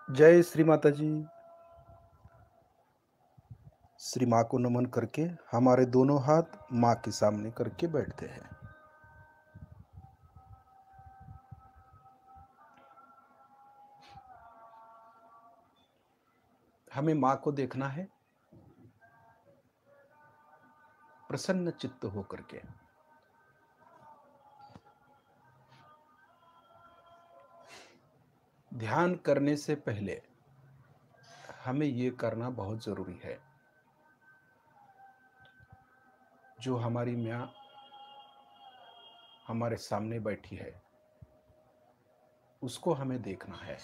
जय श्री माता जी। श्री माँ को नमन करके हमारे दोनों हाथ माँ के सामने करके बैठते हैं। हमें माँ को देखना है प्रसन्न चित्त होकर के। ध्यान करने से पहले हमें ये करना बहुत जरूरी है। जो हमारी माँ हमारे सामने बैठी है उसको हमें देखना है।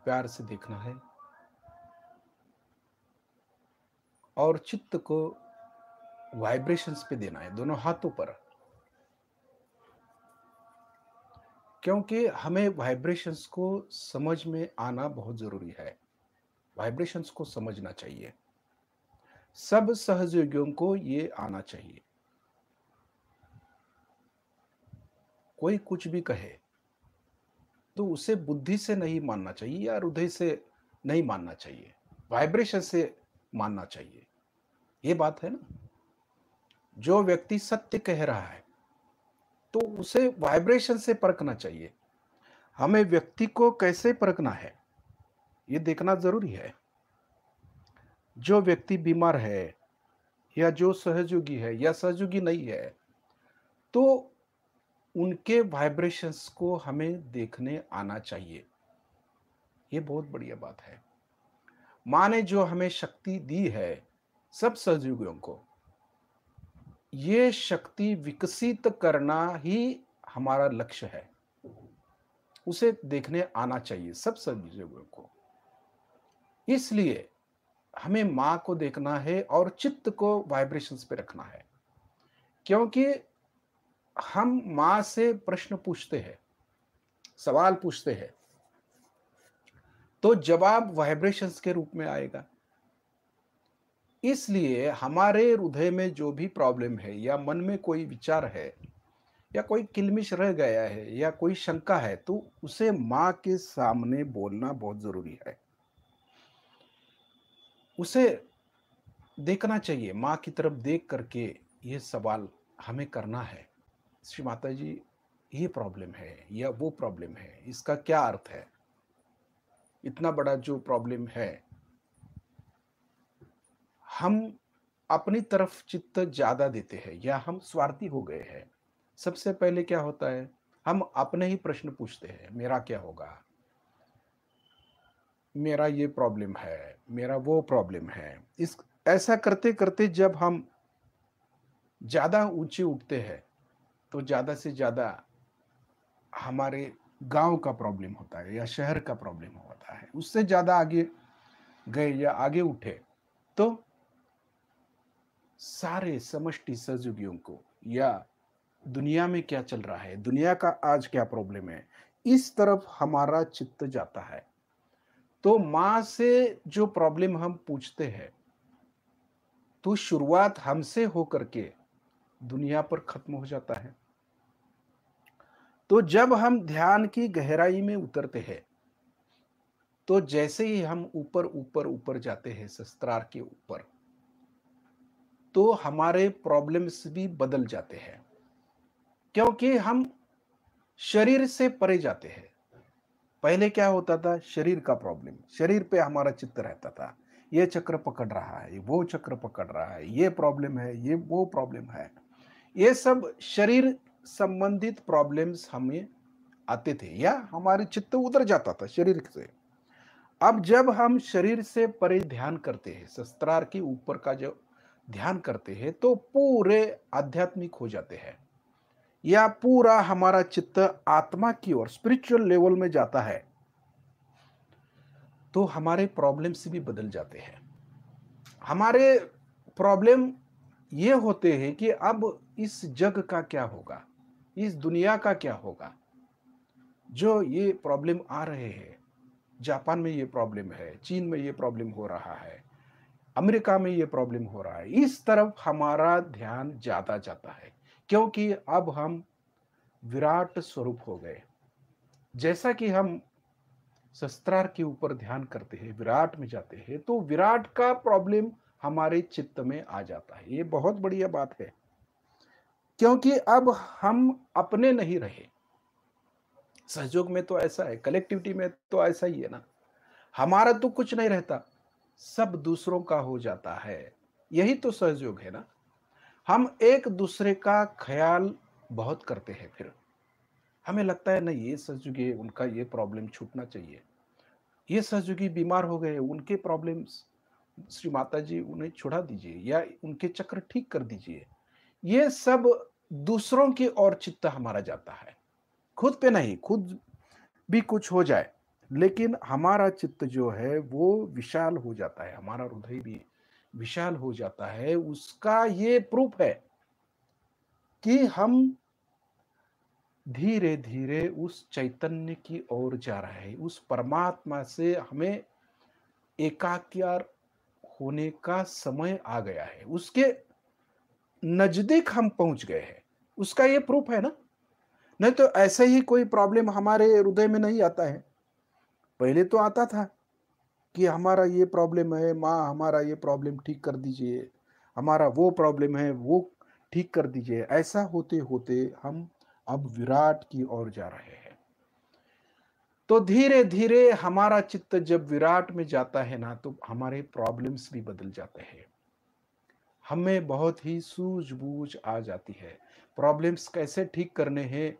प्यार से देखना है और चित्त को वाइब्रेशंस पे देना है, दोनों हाथों पर। क्योंकि हमें वाइब्रेशंस को समझ में आना बहुत जरूरी है। वाइब्रेशंस को समझना चाहिए। सब सहयोगियों को ये आना चाहिए। कोई कुछ भी कहे तो उसे बुद्धि से नहीं मानना चाहिए या हृदय से नहीं मानना चाहिए, वाइब्रेशन से मानना चाहिए। ये बात है ना। जो व्यक्ति सत्य कह रहा है तो उसे वाइब्रेशन से परखना चाहिए। हमें व्यक्ति को कैसे परखना है ये देखना जरूरी है। जो व्यक्ति बीमार है या जो सहयोगी है या सहयोगी नहीं है तो उनके वाइब्रेशंस को हमें देखने आना चाहिए। ये बहुत बढ़िया बात है। माँ ने जो हमें शक्ति दी है सब सहयोगियों को, ये शक्ति विकसित करना ही हमारा लक्ष्य है। उसे देखने आना चाहिए सब सहयोगियों को। इसलिए हमें माँ को देखना है और चित्त को वाइब्रेशंस पे रखना है। क्योंकि हम माँ से प्रश्न पूछते हैं, सवाल पूछते हैं, तो जवाब वाइब्रेशंस के रूप में आएगा। इसलिए हमारे हृदय में जो भी प्रॉब्लम है या मन में कोई विचार है या कोई किलमिश रह गया है या कोई शंका है तो उसे माँ के सामने बोलना बहुत जरूरी है। उसे देखना चाहिए, माँ की तरफ देख करके ये सवाल हमें करना है। श्री माता जी, ये प्रॉब्लम है या वो प्रॉब्लम है, इसका क्या अर्थ है? इतना बड़ा जो प्रॉब्लम है, हम अपनी तरफ चित्त ज्यादा देते हैं या हम स्वार्थी हो गए हैं। सबसे पहले क्या होता है, हम अपने ही प्रश्न पूछते हैं, मेरा क्या होगा, मेरा ये प्रॉब्लम है, मेरा वो प्रॉब्लम है। इस ऐसा करते करते जब हम ज्यादा ऊंचे उठते हैं तो ज्यादा से ज्यादा हमारे गांव का प्रॉब्लम होता है या शहर का प्रॉब्लम होता है। उससे ज्यादा आगे गए या आगे उठे तो सारे समष्टि सहयोगियों को या दुनिया में क्या चल रहा है, दुनिया का आज क्या प्रॉब्लम है, इस तरफ हमारा चित्त जाता है। तो माँ से जो प्रॉब्लम हम पूछते हैं तो शुरुआत हमसे होकर के दुनिया पर खत्म हो जाता है। तो जब हम ध्यान की गहराई में उतरते हैं तो जैसे ही हम ऊपर ऊपर ऊपर जाते हैं सहस्त्रार के ऊपर, तो हमारे प्रॉब्लम्स भी बदल जाते हैं। क्योंकि हम शरीर से परे जाते हैं। पहले क्या होता था, शरीर का प्रॉब्लम, शरीर पे हमारा चित्त रहता था। ये चक्र पकड़ रहा है, वो चक्र पकड़ रहा है, ये प्रॉब्लम है, ये वो प्रॉब्लम है। ये सब शरीर संबंधित प्रॉब्लम्स हमें आते थे या हमारे चित्त उधर जाता था शरीर से। अब जब हम शरीर से परे ध्यान करते हैं, शस्त्रार के ऊपर का जो ध्यान करते हैं तो पूरे आध्यात्मिक हो जाते हैं या पूरा हमारा चित्त आत्मा की ओर स्पिरिचुअल लेवल में जाता है, तो हमारे प्रॉब्लम्स भी बदल जाते हैं। हमारे प्रॉब्लम ये होते हैं कि अब इस जग का क्या होगा, इस दुनिया का क्या होगा। जो ये प्रॉब्लम आ रहे हैं, जापान में ये प्रॉब्लम है, चीन में ये प्रॉब्लम हो रहा है, अमेरिका में ये प्रॉब्लम हो रहा है, इस तरफ हमारा ध्यान ज्यादा जाता है। क्योंकि अब हम विराट स्वरूप हो गए। जैसा कि हम शस्त्रार के ऊपर ध्यान करते हैं, विराट में जाते हैं, तो विराट का प्रॉब्लम हमारे चित्त में आ जाता है। ये बहुत बढ़िया बात है, क्योंकि अब हम अपने नहीं रहे। सहयोग में तो ऐसा है, कलेक्टिविटी में तो ऐसा ही है ना। हमारा तो कुछ नहीं रहता, सब दूसरों का हो जाता है। यही तो सहयोग है ना। हम एक दूसरे का ख्याल बहुत करते हैं फिर। हमें लगता है नहीं, ये सहयोगी है, उनका ये प्रॉब्लम छूटना चाहिए। ये सहयोगी बीमार हो गए, उनके प्रॉब्लम्स श्री माता जी उन्हें छुड़ा दीजिए या उनके चक्र ठीक कर दीजिए। ये सब दूसरों की ओर चित्त हमारा जाता है। खुद पे नहीं, खुद भी कुछ हो जाए, लेकिन हमारा चित्त जो है वो विशाल हो जाता है, हमारा हृदय भी विशाल हो जाता है। उसका ये प्रूफ है कि हम धीरे धीरे उस चैतन्य की ओर जा रहे हैं, उस परमात्मा से हमें एकाकार होने का समय आ गया है, उसके नजदीक हम पहुंच गए हैं। उसका ये प्रूफ है ना। नहीं तो ऐसे ही कोई प्रॉब्लम हमारे हृदय में नहीं आता है। पहले तो आता था कि हमारा ये प्रॉब्लम है, माँ हमारा ये प्रॉब्लम ठीक कर दीजिए, हमारा वो प्रॉब्लम है वो ठीक कर दीजिए। ऐसा होते होते हम अब विराट की ओर जा रहे हैं। तो धीरे धीरे हमारा चित्त जब विराट में जाता है ना, तो हमारे प्रॉब्लम्स भी बदल जाते हैं। हमें बहुत ही सूझबूझ आ जाती है। प्रॉब्लम्स कैसे ठीक करने हैं,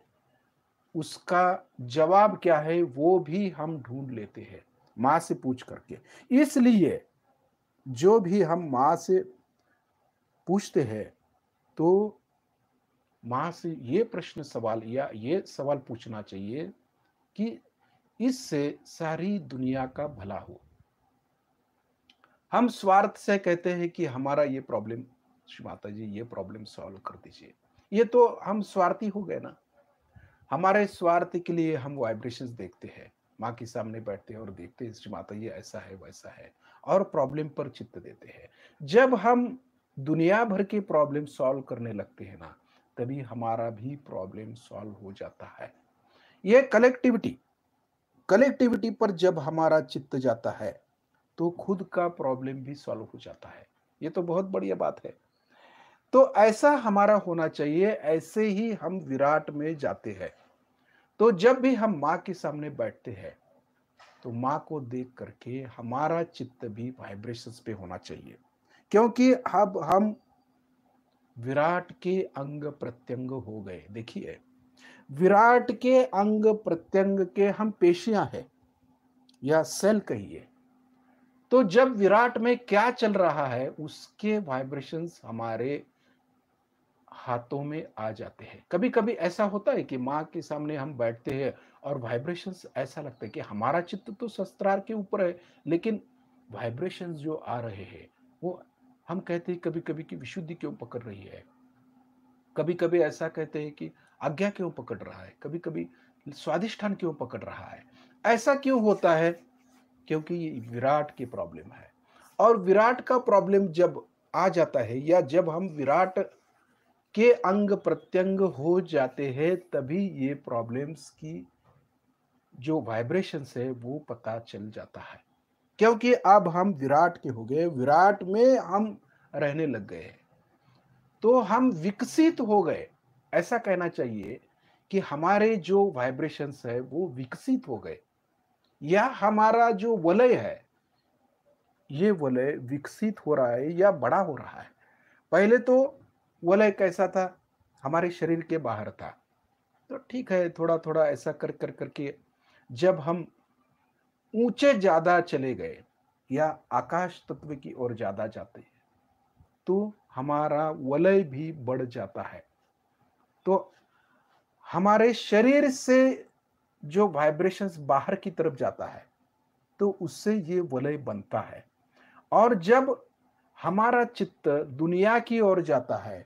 उसका जवाब क्या है वो भी हम ढूंढ लेते हैं माँ से पूछ करके। इसलिए जो भी हम माँ से पूछते हैं, तो माँ से ये प्रश्न सवाल या ये सवाल पूछना चाहिए कि इससे सारी दुनिया का भला हो। हम स्वार्थ से कहते हैं कि हमारा ये प्रॉब्लम श्री माता जी ये प्रॉब्लम सॉल्व कर दीजिए। ये तो हम स्वार्थी हो गए ना। हमारे स्वार्थ के लिए हम वाइब्रेशंस देखते हैं, माँ के सामने बैठते हैं और देखते हैं श्री माता ये ऐसा है वैसा है, और प्रॉब्लम पर चित्त देते हैं। जब हम दुनिया भर के प्रॉब्लम सॉल्व करने लगते हैं ना, तभी हमारा भी प्रॉब्लम सॉल्व हो जाता है। ये कलेक्टिविटी कलेक्टिविटी पर जब हमारा चित्त जाता है, तो खुद का प्रॉब्लम भी सॉल्व हो जाता है। ये तो बहुत बढ़िया बात है। तो ऐसा हमारा होना चाहिए, ऐसे ही हम विराट में जाते हैं। तो जब भी हम माँ के सामने बैठते हैं, तो माँ को देख करके हमारा चित्त भी वाइब्रेशंस पे होना चाहिए, क्योंकि अब हम विराट के अंग प्रत्यंग हो गए। देखिए, विराट के अंग प्रत्यंग के हम पेशियां हैं या सेल कहिए। तो जब विराट में क्या चल रहा है, उसके वाइब्रेशंस हमारे हाथों में आ जाते हैं। कभी कभी ऐसा होता है कि माँ के सामने हम बैठते हैं और वाइब्रेशंस ऐसा लगता है कि हमारा चित्त तो शस्त्रार के ऊपर है, लेकिन वाइब्रेशंस जो आ रहे हैं वो, हम कहते हैं कभी कभी कि विशुद्धि क्यों पकड़ रही है, कभी कभी ऐसा कहते हैं कि आज्ञा क्यों पकड़ रहा है, कभी कभी स्वादिष्ठान क्यों पकड़ रहा है। ऐसा क्यों होता है? क्योंकि ये विराट की प्रॉब्लम है। और विराट का प्रॉब्लम जब आ जाता है, या जब हम विराट के अंग प्रत्यंग हो जाते हैं, तभी ये प्रॉब्लम्स की जो वाइब्रेशंस है वो पता चल जाता है। क्योंकि अब हम विराट के हो गए, विराट में हम रहने लग गए हैं, तो हम विकसित हो गए। ऐसा कहना चाहिए कि हमारे जो वाइब्रेशंस है वो विकसित हो गए, या हमारा जो वलय है, ये वलय विकसित हो रहा है या बड़ा हो रहा है। पहले तो वलय कैसा था, हमारे शरीर के बाहर था। तो ठीक है, थोड़ा थोड़ा ऐसा कर कर करके जब हम ऊंचे ज्यादा चले गए या आकाश तत्व की ओर ज्यादा जाते हैं, तो हमारा वलय भी बढ़ जाता है। तो हमारे शरीर से जो वाइब्रेशंस बाहर की तरफ जाता है, तो उससे ये वलय बनता है। और जब हमारा चित्त दुनिया की ओर जाता है,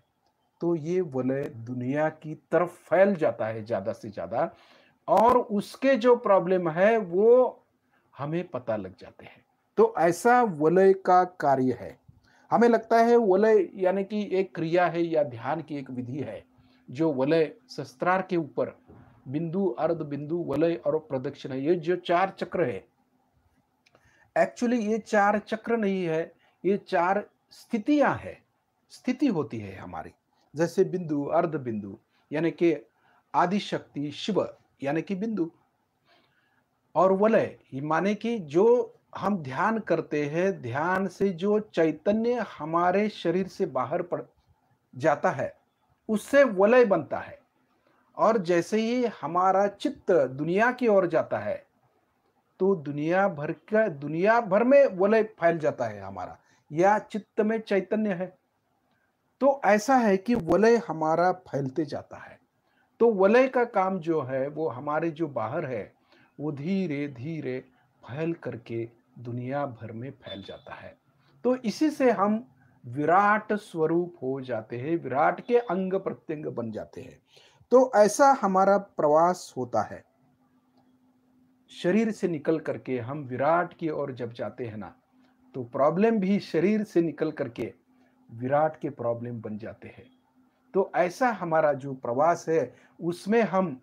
तो ये वलय दुनिया की तरफ फैल जाता है ज्यादा से ज्यादा, और उसके जो प्रॉब्लम है वो हमें पता लग जाते हैं। तो ऐसा वलय का कार्य है। हमें लगता है वलय यानी कि एक क्रिया है या ध्यान की एक विधि है, जो वलय सहस्त्रार के ऊपर बिंदु, अर्ध बिंदु, वलय और प्रदक्षिणा, ये जो 4 चक्र है, एक्चुअली ये 4 चक्र नहीं है, ये 4 स्थितियाँ हैं, स्थिति होती है हमारी। जैसे बिंदु, अर्ध बिंदु यानी कि आदि शक्ति शिव यानी कि बिंदु, और वलय ये माने कि जो हम ध्यान करते हैं, ध्यान से जो चैतन्य हमारे शरीर से बाहर पड़ जाता है, उससे वलय बनता है। और जैसे ही हमारा चित्त दुनिया की ओर जाता है, तो दुनिया भर में वलय फैल जाता है हमारा, या चित्त में चैतन्य है। तो ऐसा है कि वलय हमारा फैलते जाता है। तो वलय का काम जो है वो हमारे जो बाहर है, वो धीरे धीरे फैल करके दुनिया भर में फैल जाता है। तो इसी से हम विराट स्वरूप हो जाते हैं, विराट के अंग प्रत्यंग बन जाते हैं। तो ऐसा हमारा प्रवास होता है। शरीर से निकल करके हम विराट की ओर जब जाते हैं ना, तो प्रॉब्लम भी शरीर से निकल करके विराट के प्रॉब्लम बन जाते हैं। तो ऐसा हमारा जो प्रवास है, उसमें हम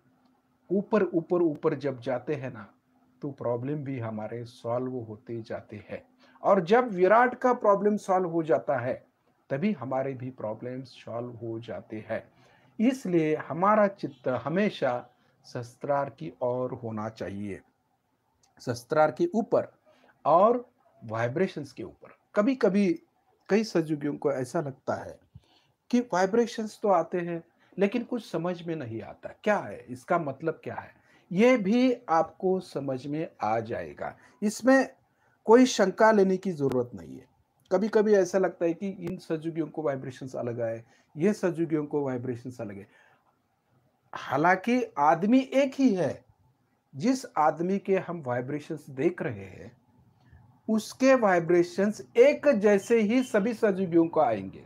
ऊपर ऊपर ऊपर जब जाते हैं ना, तो प्रॉब्लम भी हमारे सॉल्व होते जाते हैं। और जब विराट का प्रॉब्लम सॉल्व हो जाता है, तभी हमारे भी प्रॉब्लम सॉल्व हो जाते हैं। इसलिए हमारा चित्त हमेशा शस्त्रार की ओर होना चाहिए, शस्त्रार के ऊपर और वाइब्रेशंस के ऊपर। कभी कभी कई सज्जुगियों को ऐसा लगता है कि वाइब्रेशंस तो आते हैं, लेकिन कुछ समझ में नहीं आता क्या है, इसका मतलब क्या है। ये भी आपको समझ में आ जाएगा, इसमें कोई शंका लेने की जरूरत नहीं है। कभी कभी ऐसा लगता है कि इन सज्जुगियों को वाइब्रेशंस अलग आए, ये सज्जुगियों को वाइब्रेशंस अलग है। हालांकि आदमी एक ही है। जिस आदमी के हम वाइब्रेशंस देख रहे हैं, उसके वाइब्रेशंस एक जैसे ही सभी सज्जुगियों को आएंगे।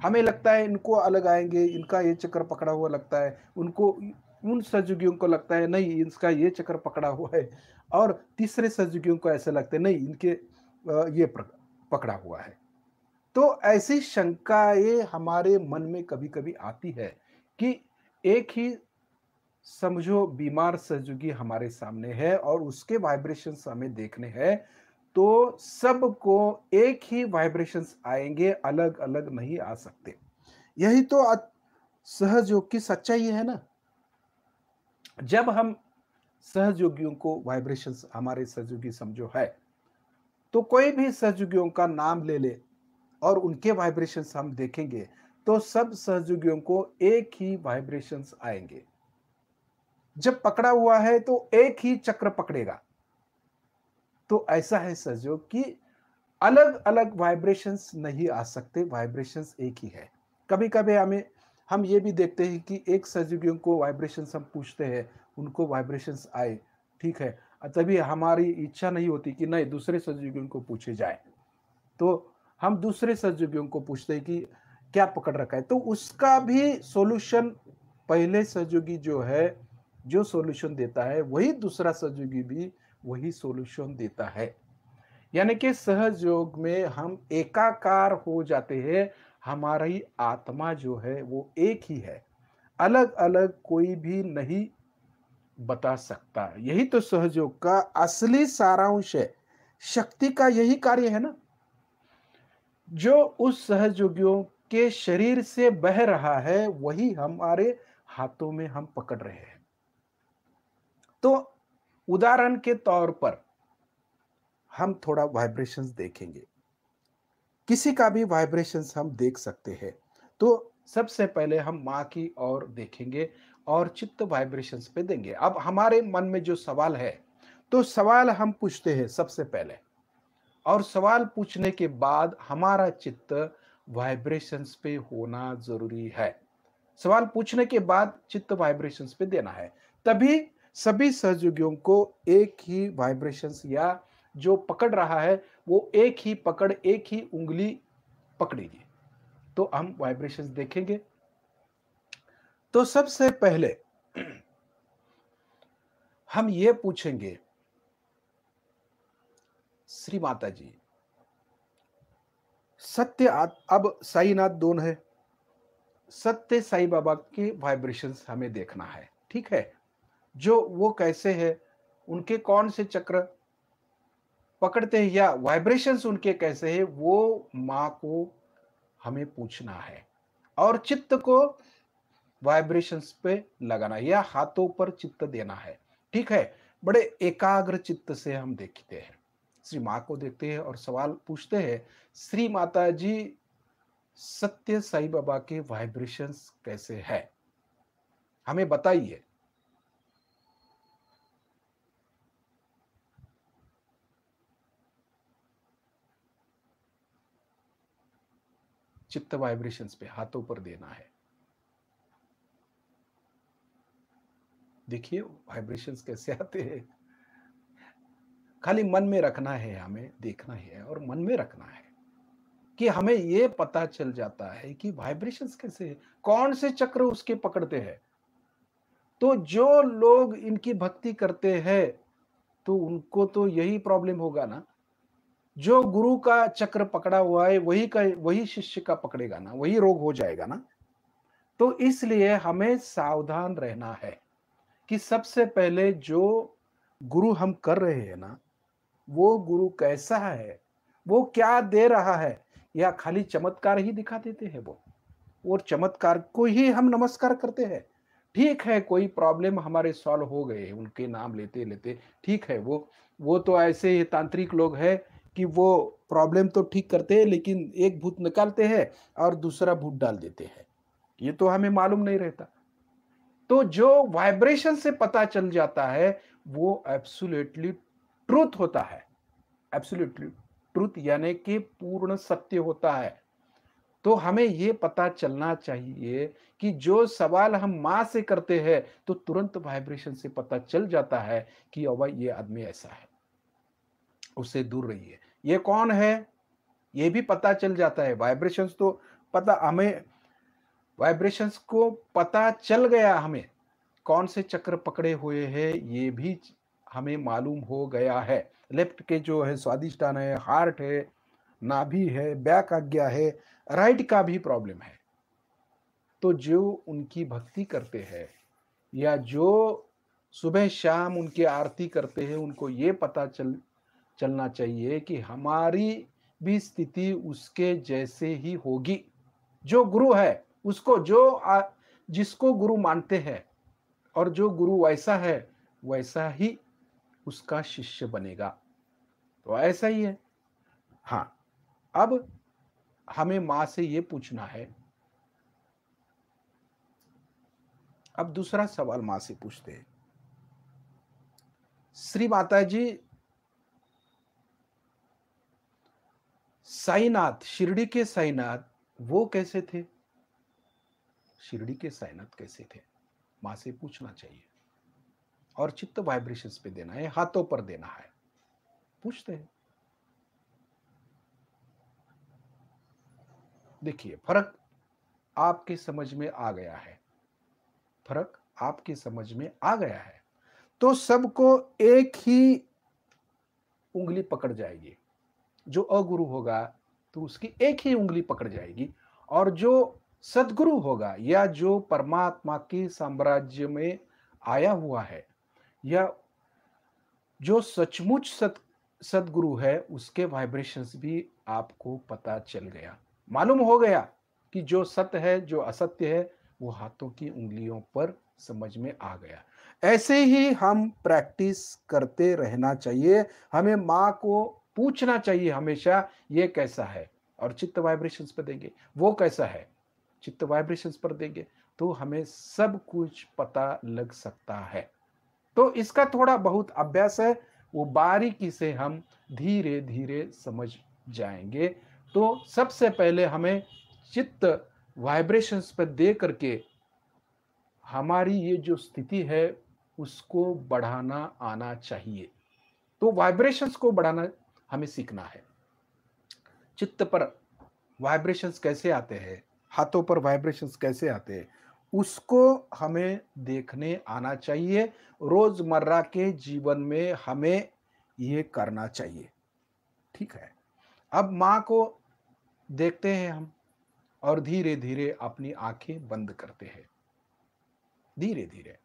हमें लगता है इनको अलग आएंगे, इनका ये चक्कर पकड़ा हुआ लगता है, उनको उन सज्जुगियों को लगता है नहीं इसका ये चक्कर पकड़ा हुआ है, और तीसरे सज्जुगियों को ऐसा लगता है नहीं इनके ये पकड़ा हुआ है। तो ऐसी शंकाएं हमारे मन में कभी कभी आती है कि एक ही समझो बीमार सज्जुगी हमारे सामने है और उसके वाइब्रेशंस हमें देखने हैं, तो सबको एक ही वाइब्रेशंस आएंगे, अलग अलग नहीं आ सकते। यही तो सहजयोग की सच्चाई है ना। जब हम सहयोगियों को वाइब्रेशंस हमारे सहयोगी समझो है, तो कोई भी सहयोगियों का नाम ले ले और उनके वाइब्रेशंस हम देखेंगे, तो सब सहयोगियों को एक ही वाइब्रेशंस आएंगे। जब पकड़ा हुआ है तो एक ही चक्र पकड़ेगा। तो ऐसा है सहयोग कि अलग अलग वाइब्रेशंस नहीं आ सकते, वाइब्रेशंस एक ही है। कभी कभी हम ये भी देखते हैं कि एक सहयोगियों को वाइब्रेशंस हम पूछते हैं, उनको वाइब्रेशंस आए, ठीक है, तभी हमारी इच्छा नहीं होती कि नहीं दूसरे सहयोगियों को पूछे जाए। तो हम दूसरे सहयोगियों को पूछते हैं कि क्या पकड़ रखा है, तो उसका भी सॉल्यूशन पहले सहयोगी जो है, जो सॉल्यूशन देता है, वही दूसरा सहयोगी भी वही सॉल्यूशन देता है। यानी कि सहयोग में हम एकाकार हो जाते हैं। हमारी आत्मा जो है वो एक ही है, अलग अलग कोई भी नहीं बता सकता। यही तो सहयोग का असली सारांश है, शक्ति का यही कार्य है ना। जो उस सहयोगियों के शरीर से बह रहा है, वही हमारे हाथों में हम पकड़ रहे हैं। तो उदाहरण के तौर पर हम थोड़ा वाइब्रेशंस देखेंगे, किसी का भी वाइब्रेशंस हम देख सकते हैं। तो सबसे पहले हम माँ की ओर देखेंगे और चित्त वाइब्रेशंस पे देंगे। अब हमारे मन में जो सवाल है, तो सवाल हम पूछते हैं सबसे पहले, और सवाल पूछने के बाद हमारा चित्त वाइब्रेशंस पे होना जरूरी है। सवाल पूछने के बाद चित्त वाइब्रेशंस पे देना है, तभी सभी सहयोगियों को एक ही वाइब्रेशंस या जो पकड़ रहा है वो एक ही पकड़, एक ही उंगली पकड़ेगी। तो हम वाइब्रेशंस देखेंगे। तो सबसे पहले हम ये पूछेंगे, श्री माता जी सत्य अब साईनाथ दोन है, सत्य साईं बाबा के वाइब्रेशंस हमें देखना है, ठीक है? जो वो कैसे है, उनके कौन से चक्र पकड़ते हैं या वाइब्रेशंस उनके कैसे हैं, वो माँ को हमें पूछना है। और चित्त को वाइब्रेशंस पे लगाना है या हाथों पर चित्त देना है, ठीक है? बड़े एकाग्र चित्त से हम देखते हैं। श्री माँ को देखते हैं और सवाल पूछते हैं, श्री माता जी, सत्य साईं बाबा के वाइब्रेशंस कैसे है? हमें बताइए। चित्त वाइब्रेशंस पे हाथों पर देना है। देखिए वाइब्रेशंस कैसे आते हैं। खाली मन में रखना है, हमें देखना है और मन में रखना है कि हमें ये पता चल जाता है कि वाइब्रेशंस कैसे है, कौन से चक्र उसके पकड़ते हैं। तो जो लोग इनकी भक्ति करते हैं, तो उनको तो यही प्रॉब्लम होगा ना। जो गुरु का चक्र पकड़ा हुआ है, वही शिष्य का पकड़ेगा ना, वही रोग हो जाएगा ना। तो इसलिए हमें सावधान रहना है कि सबसे पहले जो गुरु हम कर रहे हैं ना, वो गुरु कैसा है, वो क्या दे रहा है, या खाली चमत्कार ही दिखा देते हैं वो, और चमत्कार को ही हम नमस्कार करते हैं। ठीक है, कोई प्रॉब्लम हमारे सॉल्व हो गए उनके नाम लेते लेते, ठीक है। वो तो ऐसे ही तांत्रिक लोग हैं कि वो प्रॉब्लम तो ठीक करते हैं लेकिन एक भूत निकालते हैं और दूसरा भूत डाल देते हैं, ये तो हमें मालूम नहीं रहता। तो जो वाइब्रेशन से पता चल जाता है वो एब्सोल्युटली ट्रूथ होता है, एब्सोल्युटली ट्रूथ यानी कि पूर्ण सत्य होता है। तो हमें ये पता चलना चाहिए कि जो सवाल हम माँ से करते हैं तो तुरंत वाइब्रेशन से पता चल जाता है कि अब ये आदमी ऐसा है, उससे दूर रहिए। ये कौन है, ये भी पता चल जाता है। वाइब्रेशंस तो पता हमें, वाइब्रेशंस को पता चल गया हमें, कौन से चक्र पकड़े हुए हैं ये भी हमें मालूम हो गया है। लेफ्ट के जो है स्वादिष्टान है, हार्ट है, नाभि है, बैक आज्ञा है, राइट का भी प्रॉब्लम है। तो जो उनकी भक्ति करते हैं या जो सुबह शाम उनकी आरती करते हैं, उनको ये पता चलना चाहिए कि हमारी भी स्थिति उसके जैसे ही होगी। जो गुरु है उसको जिसको गुरु मानते हैं और जो गुरु वैसा है वैसा ही उसका शिष्य बनेगा। तो ऐसा ही है। हाँ, अब हमें माँ से ये पूछना है। अब दूसरा सवाल माँ से पूछते हैं, श्री माता जी, साईनाथ, शिरडी के साईनाथ वो कैसे थे? शिरडी के साईनाथ कैसे थे? माँ से पूछना चाहिए। और चित्त वाइब्रेशंस पे देना है, हाथों पर देना है, पूछते हैं। देखिए फर्क आपके समझ में आ गया है, फर्क आपकी समझ में आ गया है। तो सबको एक ही उंगली पकड़ जाएगी। जो अगुरु होगा तो उसकी एक ही उंगली पकड़ जाएगी, और जो सदगुरु होगा या जो परमात्मा के साम्राज्य में आया हुआ है या जो सचमुच सदगुरु है, उसके वाइब्रेशंस भी आपको पता चल गया, मालूम हो गया कि जो सत्य है जो असत्य है वो हाथों की उंगलियों पर समझ में आ गया। ऐसे ही हम प्रैक्टिस करते रहना चाहिए। हमें माँ को पूछना चाहिए हमेशा, ये कैसा है, और चित्त वाइब्रेशंस पर देंगे, वो कैसा है, चित्त वाइब्रेशंस पर देंगे, तो हमें सब कुछ पता लग सकता है। तो इसका थोड़ा बहुत अभ्यास है, वो बारीकी से हम धीरे धीरे समझ जाएंगे। तो सबसे पहले हमें चित्त वाइब्रेशंस पर दे करके हमारी ये जो स्थिति है उसको बढ़ाना आना चाहिए। तो वाइब्रेशंस को बढ़ाना हमें सीखना है। चित्त पर वाइब्रेशंस कैसे आते हैं, हाथों पर वाइब्रेशंस कैसे आते हैं, उसको हमें देखने आना चाहिए। रोजमर्रा के जीवन में हमें ये करना चाहिए, ठीक है। अब माँ को देखते हैं हम, और धीरे धीरे अपनी आंखें बंद करते हैं, धीरे धीरे।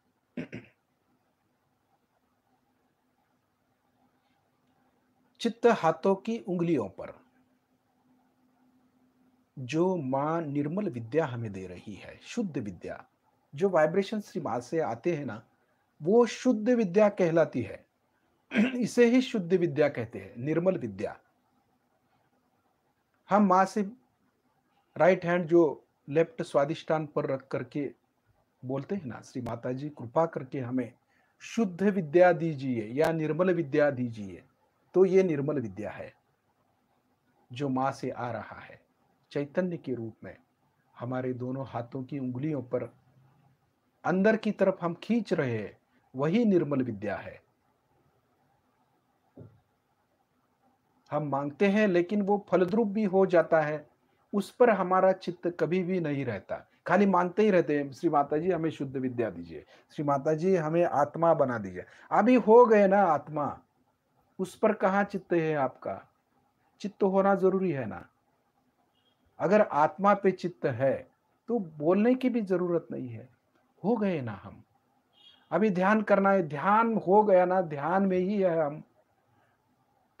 चित्त हाथों की उंगलियों पर, जो माँ निर्मल विद्या हमें दे रही है, शुद्ध विद्या, जो वाइब्रेशन श्री माँ से आते हैं ना, वो शुद्ध विद्या कहलाती है। इसे ही शुद्ध विद्या कहते हैं, निर्मल विद्या। हम माँ से राइट हैंड जो लेफ्ट स्वादिष्टान पर रख करके बोलते हैं ना, श्री माता जी कृपा करके हमें शुद्ध विद्या दीजिए या निर्मल विद्या दीजिए, तो ये निर्मल विद्या है जो माँ से आ रहा है चैतन्य के रूप में। हमारे दोनों हाथों की उंगलियों पर अंदर की तरफ हम खींच रहे हैं, वही निर्मल विद्या है। हम मांगते हैं लेकिन वो फलद्रूप भी हो जाता है, उस पर हमारा चित्त कभी भी नहीं रहता। खाली मांगते ही रहते हैं, श्री माता जी हमें शुद्ध विद्या दीजिए, श्री माता जी हमें आत्मा बना दीजिए। अभी हो गए ना आत्मा, उस पर कहाँ चित्त है आपका? चित्त होना जरूरी है ना। अगर आत्मा पे चित्त है तो बोलने की भी जरूरत नहीं है, हो गए ना हम। अभी ध्यान करना है, ध्यान हो गया ना, ध्यान में ही है हम,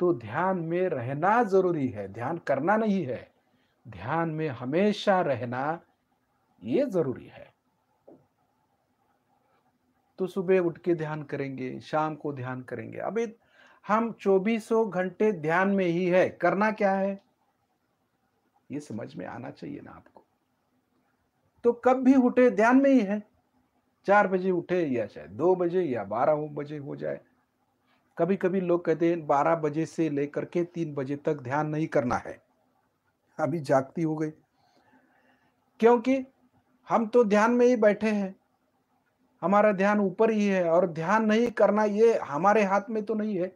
तो ध्यान में रहना जरूरी है, ध्यान करना नहीं है, ध्यान में हमेशा रहना ये जरूरी है। तो सुबह उठ के ध्यान करेंगे, शाम को ध्यान करेंगे। अभी हम 24 घंटे ध्यान में ही है, करना क्या है ये समझ में आना चाहिए ना आपको। तो कब भी उठे ध्यान में ही है, 4 बजे उठे या शायद 2 बजे या 12 बजे हो जाए। कभी कभी लोग कहते हैं 12 बजे से लेकर के 3 बजे तक ध्यान नहीं करना है, अभी जागती हो गई, क्योंकि हम तो ध्यान में ही बैठे हैं, हमारा ध्यान ऊपर ही है, और ध्यान नहीं करना ये हमारे हाथ में तो नहीं है।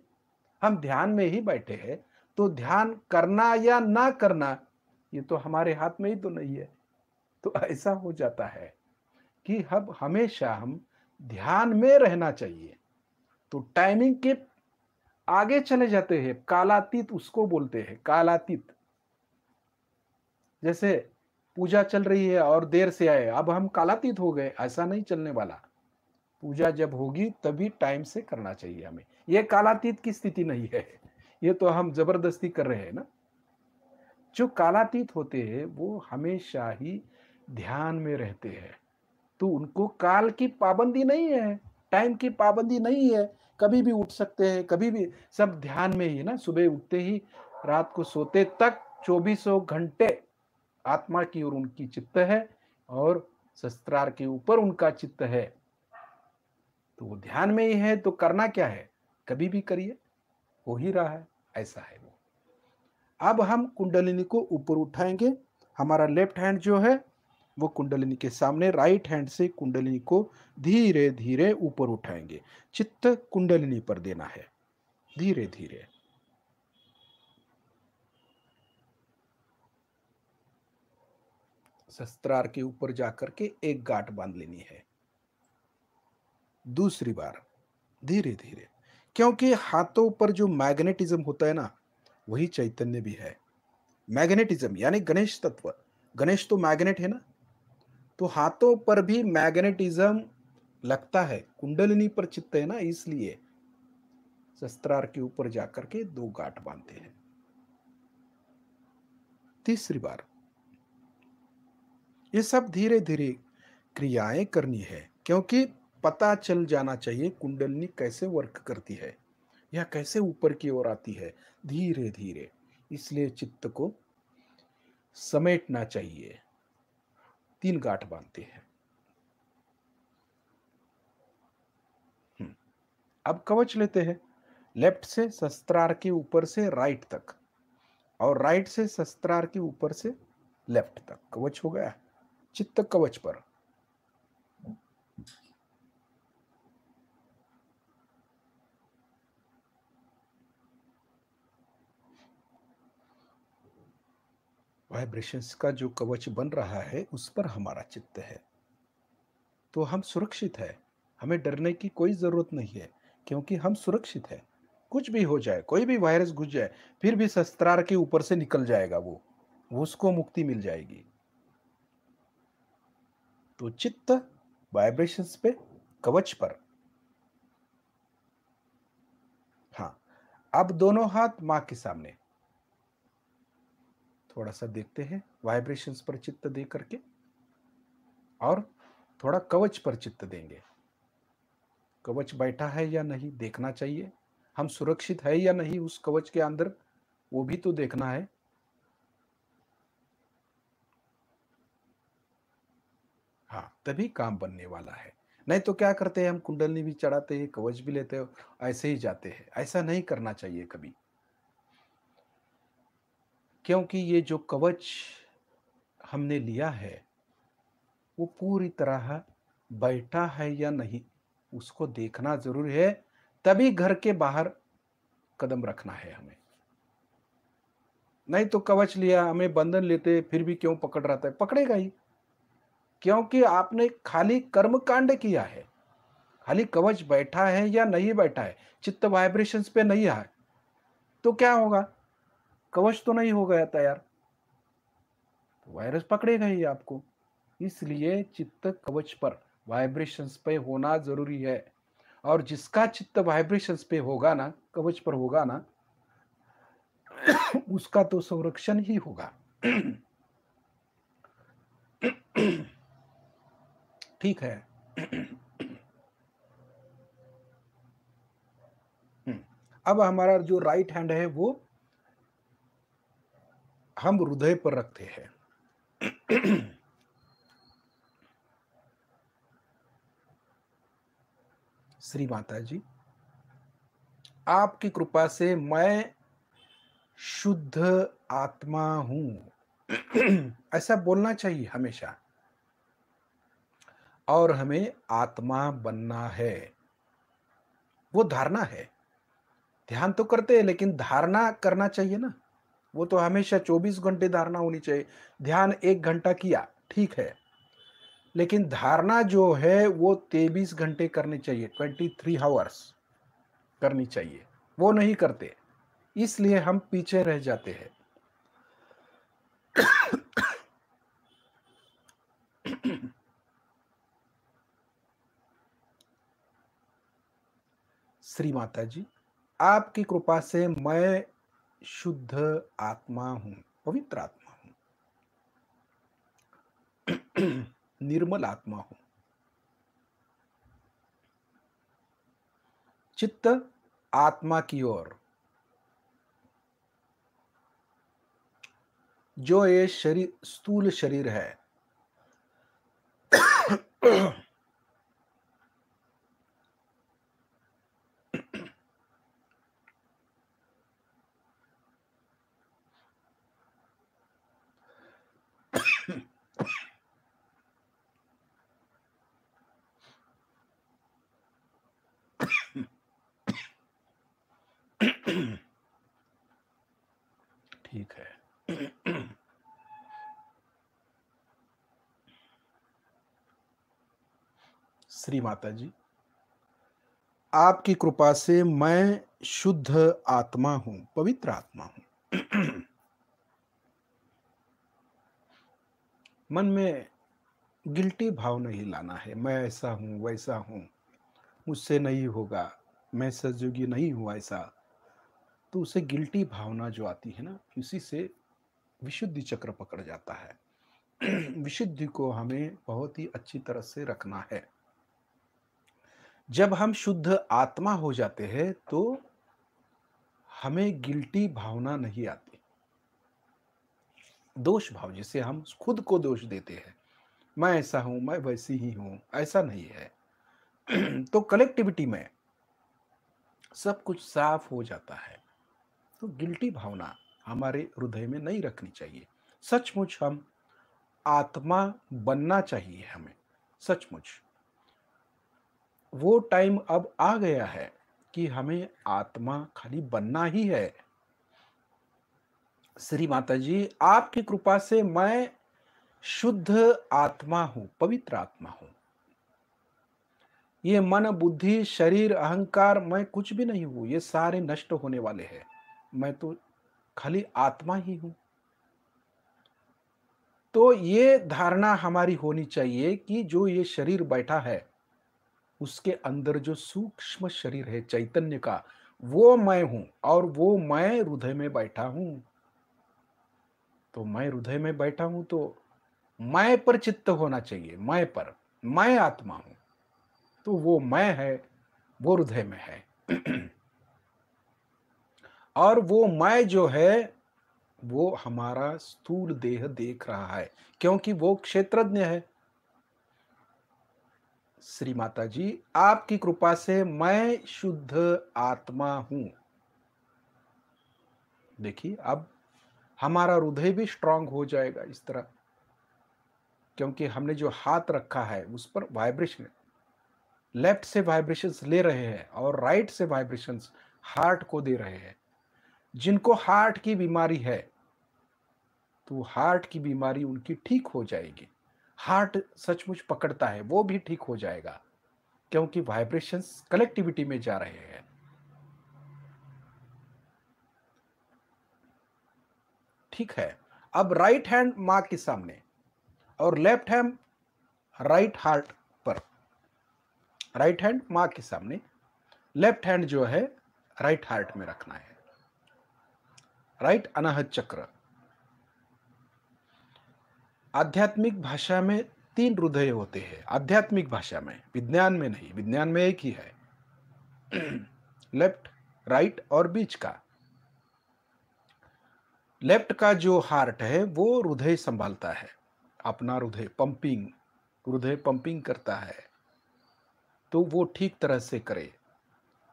हम ध्यान में ही बैठे हैं, तो ध्यान करना या ना करना ये तो हमारे हाथ में ही तो नहीं है। तो ऐसा हो जाता है कि अब हमेशा हम ध्यान में रहना चाहिए। तो टाइमिंग के आगे चले जाते हैं, कालातीत उसको बोलते हैं, कालातीत। जैसे पूजा चल रही है और देर से आए, अब हम कालातीत हो गए, ऐसा नहीं चलने वाला। पूजा जब होगी तभी टाइम से करना चाहिए हमें, ये कालातीत की स्थिति नहीं है, ये तो हम जबरदस्ती कर रहे हैं ना। जो कालातीत होते हैं वो हमेशा ही ध्यान में रहते हैं, तो उनको काल की पाबंदी नहीं है, टाइम की पाबंदी नहीं है, कभी भी उठ सकते हैं, कभी भी। सब ध्यान में ही ना, सुबह उठते ही रात को सोते तक 24 घंटे आत्मा की ओर उनकी चित्त है, और शस्त्रार के ऊपर उनका चित्त है, तो वो ध्यान में ही है। तो करना क्या है, कभी भी करिए, हो ही रहा है, ऐसा है वो। अब हम कुंडलिनी को ऊपर उठाएंगे, हमारा लेफ्ट हैंड जो है वो कुंडलिनी के सामने, राइट हैंड से कुंडलिनी को धीरे धीरे ऊपर उठाएंगे, चित्त कुंडलिनी पर देना है, धीरे धीरे। शस्त्रार के ऊपर जाकर के एक गांठ बांध लेनी है, दूसरी बार धीरे धीरे, क्योंकि हाथों पर जो मैग्नेटिज्म होता है ना, वही चैतन्य भी है। मैग्नेटिज्म यानी गणेश तत्व, गणेश तो मैग्नेट है ना, तो हाथों पर भी मैग्नेटिज्म लगता है, कुंडलिनी पर चित्त है ना, इसलिए शस्त्रार के ऊपर जाकर के 2 गांठ बांधते हैं। तीसरी बार, ये सब धीरे धीरे क्रियाएं करनी है, क्योंकि पता चल जाना चाहिए कुंडलिनी कैसे वर्क करती है या कैसे ऊपर की ओर आती है, धीरे धीरे। इसलिए चित्त को समेटना चाहिए, 3 गांठ बांधते हैं। अब कवच लेते हैं, लेफ्ट से शस्त्रार के ऊपर से राइट तक, और राइट से शस्त्रार के ऊपर से लेफ्ट तक कवच हो गया, चित्त कवच पर। वाइब्रेशंस का जो कवच बन रहा है उस पर हमारा चित्त है, तो हम सुरक्षित है, हमें डरने की कोई जरूरत नहीं है, क्योंकि हम सुरक्षित है। कुछ भी हो जाए, कोई भी वायरस घुस जाए, फिर भी शस्त्रार के ऊपर से निकल जाएगा वो, उसको मुक्ति मिल जाएगी। तो चित्त वाइब्रेशंस पे, कवच पर। हाँ, अब दोनों हाथ मां के सामने, थोड़ा सा देखते हैं वाइब्रेशंस पर चित्त दे करके, और थोड़ा कवच पर चित्त देंगे। कवच बैठा है या नहीं देखना चाहिए, हम सुरक्षित है या नहीं उस कवच के अंदर, वो भी तो देखना है। हाँ, तभी काम बनने वाला है। नहीं तो क्या करते हैं हम, कुंडलनी भी चढ़ाते हैं, कवच भी लेते हैं, ऐसे ही जाते हैं। ऐसा नहीं करना चाहिए कभी, क्योंकि ये जो कवच हमने लिया है वो पूरी तरह बैठा है या नहीं उसको देखना जरूरी है। तभी घर के बाहर कदम रखना है हमें। नहीं तो कवच लिया, हमें बंधन लेते फिर भी क्यों पकड़ रहा था, पकड़ेगा ही, क्योंकि आपने खाली कर्म कांड किया है। खाली कवच बैठा है या नहीं बैठा है, चित्त वाइब्रेशंस पे नहीं है, तो क्या होगा, कवच तो नहीं हो गया तैयार, तो वायरस पकड़ेगा ही आपको। इसलिए चित्त कवच पर, वाइब्रेशंस पे होना जरूरी है। और जिसका चित्त वाइब्रेशंस पे होगा ना, कवच पर होगा ना, उसका तो संरक्षण ही होगा। ठीक है। अब हमारा जो राइट हैंड है वो हम हृदय पर रखते हैं। श्री माता जी, आपकी कृपा से मैं शुद्ध आत्मा हूं। ऐसा बोलना चाहिए हमेशा। और हमें आत्मा बनना है, वो धारणा है। ध्यान तो करते हैं लेकिन धारणा करना चाहिए ना। वो तो हमेशा 24 घंटे धारणा होनी चाहिए। ध्यान 1 घंटा किया ठीक है, लेकिन धारणा जो है वो 23 घंटे करनी चाहिए, 23 आवर्स करनी चाहिए। वो नहीं करते, इसलिए हम पीछे रह जाते हैं। श्री माता जी, आपकी कृपा से मैं शुद्ध आत्मा हूं, पवित्र आत्मा हूं। निर्मल आत्मा हूं। चित्त आत्मा की ओर, जो ये शरीर स्थूल शरीर है। ठीक है। श्री माता जी, आपकी कृपा से मैं शुद्ध आत्मा हूं, पवित्र आत्मा हूं। मन में गिल्टी भाव नहीं लाना है, मैं ऐसा हूं वैसा हूं, मुझसे नहीं होगा, मैं सहयोगी नहीं हूं ऐसा। तो उसे गिल्टी भावना जो आती है ना, उसी से विशुद्धि चक्र पकड़ जाता है। विशुद्धि को हमें बहुत ही अच्छी तरह से रखना है। जब हम शुद्ध आत्मा हो जाते हैं तो हमें गिल्टी भावना नहीं आती। दोष भाव, जिसे हम खुद को दोष देते हैं, मैं ऐसा हूं, मैं वैसी ही हूं, ऐसा नहीं है। तो कलेक्टिविटी में सब कुछ साफ हो जाता है। तो गिल्टी भावना हमारे हृदय में नहीं रखनी चाहिए। सचमुच हम आत्मा बनना चाहिए हमें, सचमुच। वो टाइम अब आ गया है कि हमें आत्मा खाली बनना ही है। श्री माता जी, आपकी कृपा से मैं शुद्ध आत्मा हूं, पवित्र आत्मा हूं। ये मन बुद्धि शरीर अहंकार, मैं कुछ भी नहीं हूं, ये सारे नष्ट होने वाले हैं। मैं तो खाली आत्मा ही हूं। तो ये धारणा हमारी होनी चाहिए कि जो ये शरीर बैठा है, उसके अंदर जो सूक्ष्म शरीर है चैतन्य का, वो मैं हूं और वो मैं हृदय में बैठा हूं। तो मैं हृदय में बैठा हूं तो मैं पर चित्त होना चाहिए, मैं पर। मैं आत्मा हूं, तो वो मैं है, वो हृदय में है। और वो मैं जो है, वो हमारा स्थूल देह देख रहा है, क्योंकि वो क्षेत्रज्ञ है। श्री माता जी, आपकी कृपा से मैं शुद्ध आत्मा हूं। देखिए, अब हमारा हृदय भी स्ट्रांग हो जाएगा इस तरह, क्योंकि हमने जो हाथ रखा है उस पर वाइब्रेशन, लेफ्ट से वाइब्रेशंस ले रहे हैं और राइट से वाइब्रेशंस हार्ट को दे रहे हैं। जिनको हार्ट की बीमारी है, तो हार्ट की बीमारी उनकी ठीक हो जाएगी। हार्ट सचमुच पकड़ता है, वो भी ठीक हो जाएगा, क्योंकि वाइब्रेशंस कलेक्टिविटी में जा रहे हैं। ठीक है। अब राइट हैंड मां के सामने और लेफ्ट हैंड राइट हार्ट पर। राइट हैंड मां के सामने, लेफ्ट हैंड जो है राइट हार्ट में रखना है। राइट अनाहत चक्र। आध्यात्मिक भाषा में 3 हृदय होते हैं, आध्यात्मिक भाषा में, विज्ञान में नहीं। विज्ञान में एक ही है, लेफ्ट, राइट और बीच का। लेफ्ट का जो हार्ट है वो हृदय संभालता है, अपना हृदय पंपिंग, हृदय पंपिंग करता है, तो वो ठीक तरह से करे।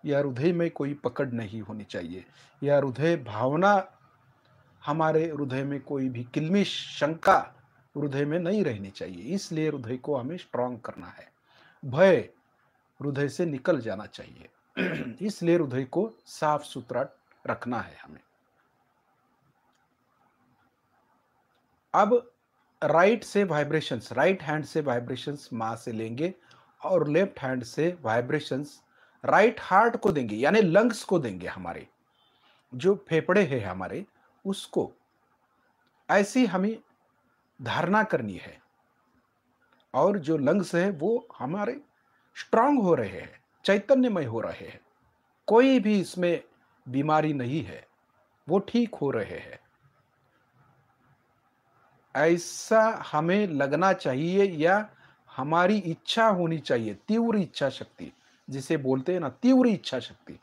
या हृदय में कोई पकड़ नहीं होनी चाहिए, या हृदय भावना, हमारे हृदय में कोई भी किल्मिश शंका हृदय में नहीं रहनी चाहिए। इसलिए हृदय को हमें स्ट्रांग करना है। भय हृदय से निकल जाना चाहिए। इसलिए हृदय को साफ सुथरा रखना है हमें। अब राइट से वाइब्रेशंस, राइट हैंड से वाइब्रेशंस मां से लेंगे और लेफ्ट हैंड से वाइब्रेशंस राइट हार्ट को देंगे, यानी लंग्स को देंगे। हमारे जो फेफड़े हैं हमारे, उसको ऐसी हमें धारणा करनी है। और जो लंग्स है वो हमारे स्ट्रांग हो रहे हैं, चैतन्यमय हो रहे हैं, कोई भी इसमें बीमारी नहीं है, वो ठीक हो रहे हैं। ऐसा हमें लगना चाहिए, या हमारी इच्छा होनी चाहिए, तीव्र इच्छा शक्ति जिसे बोलते हैं ना, तीव्र इच्छा शक्ति।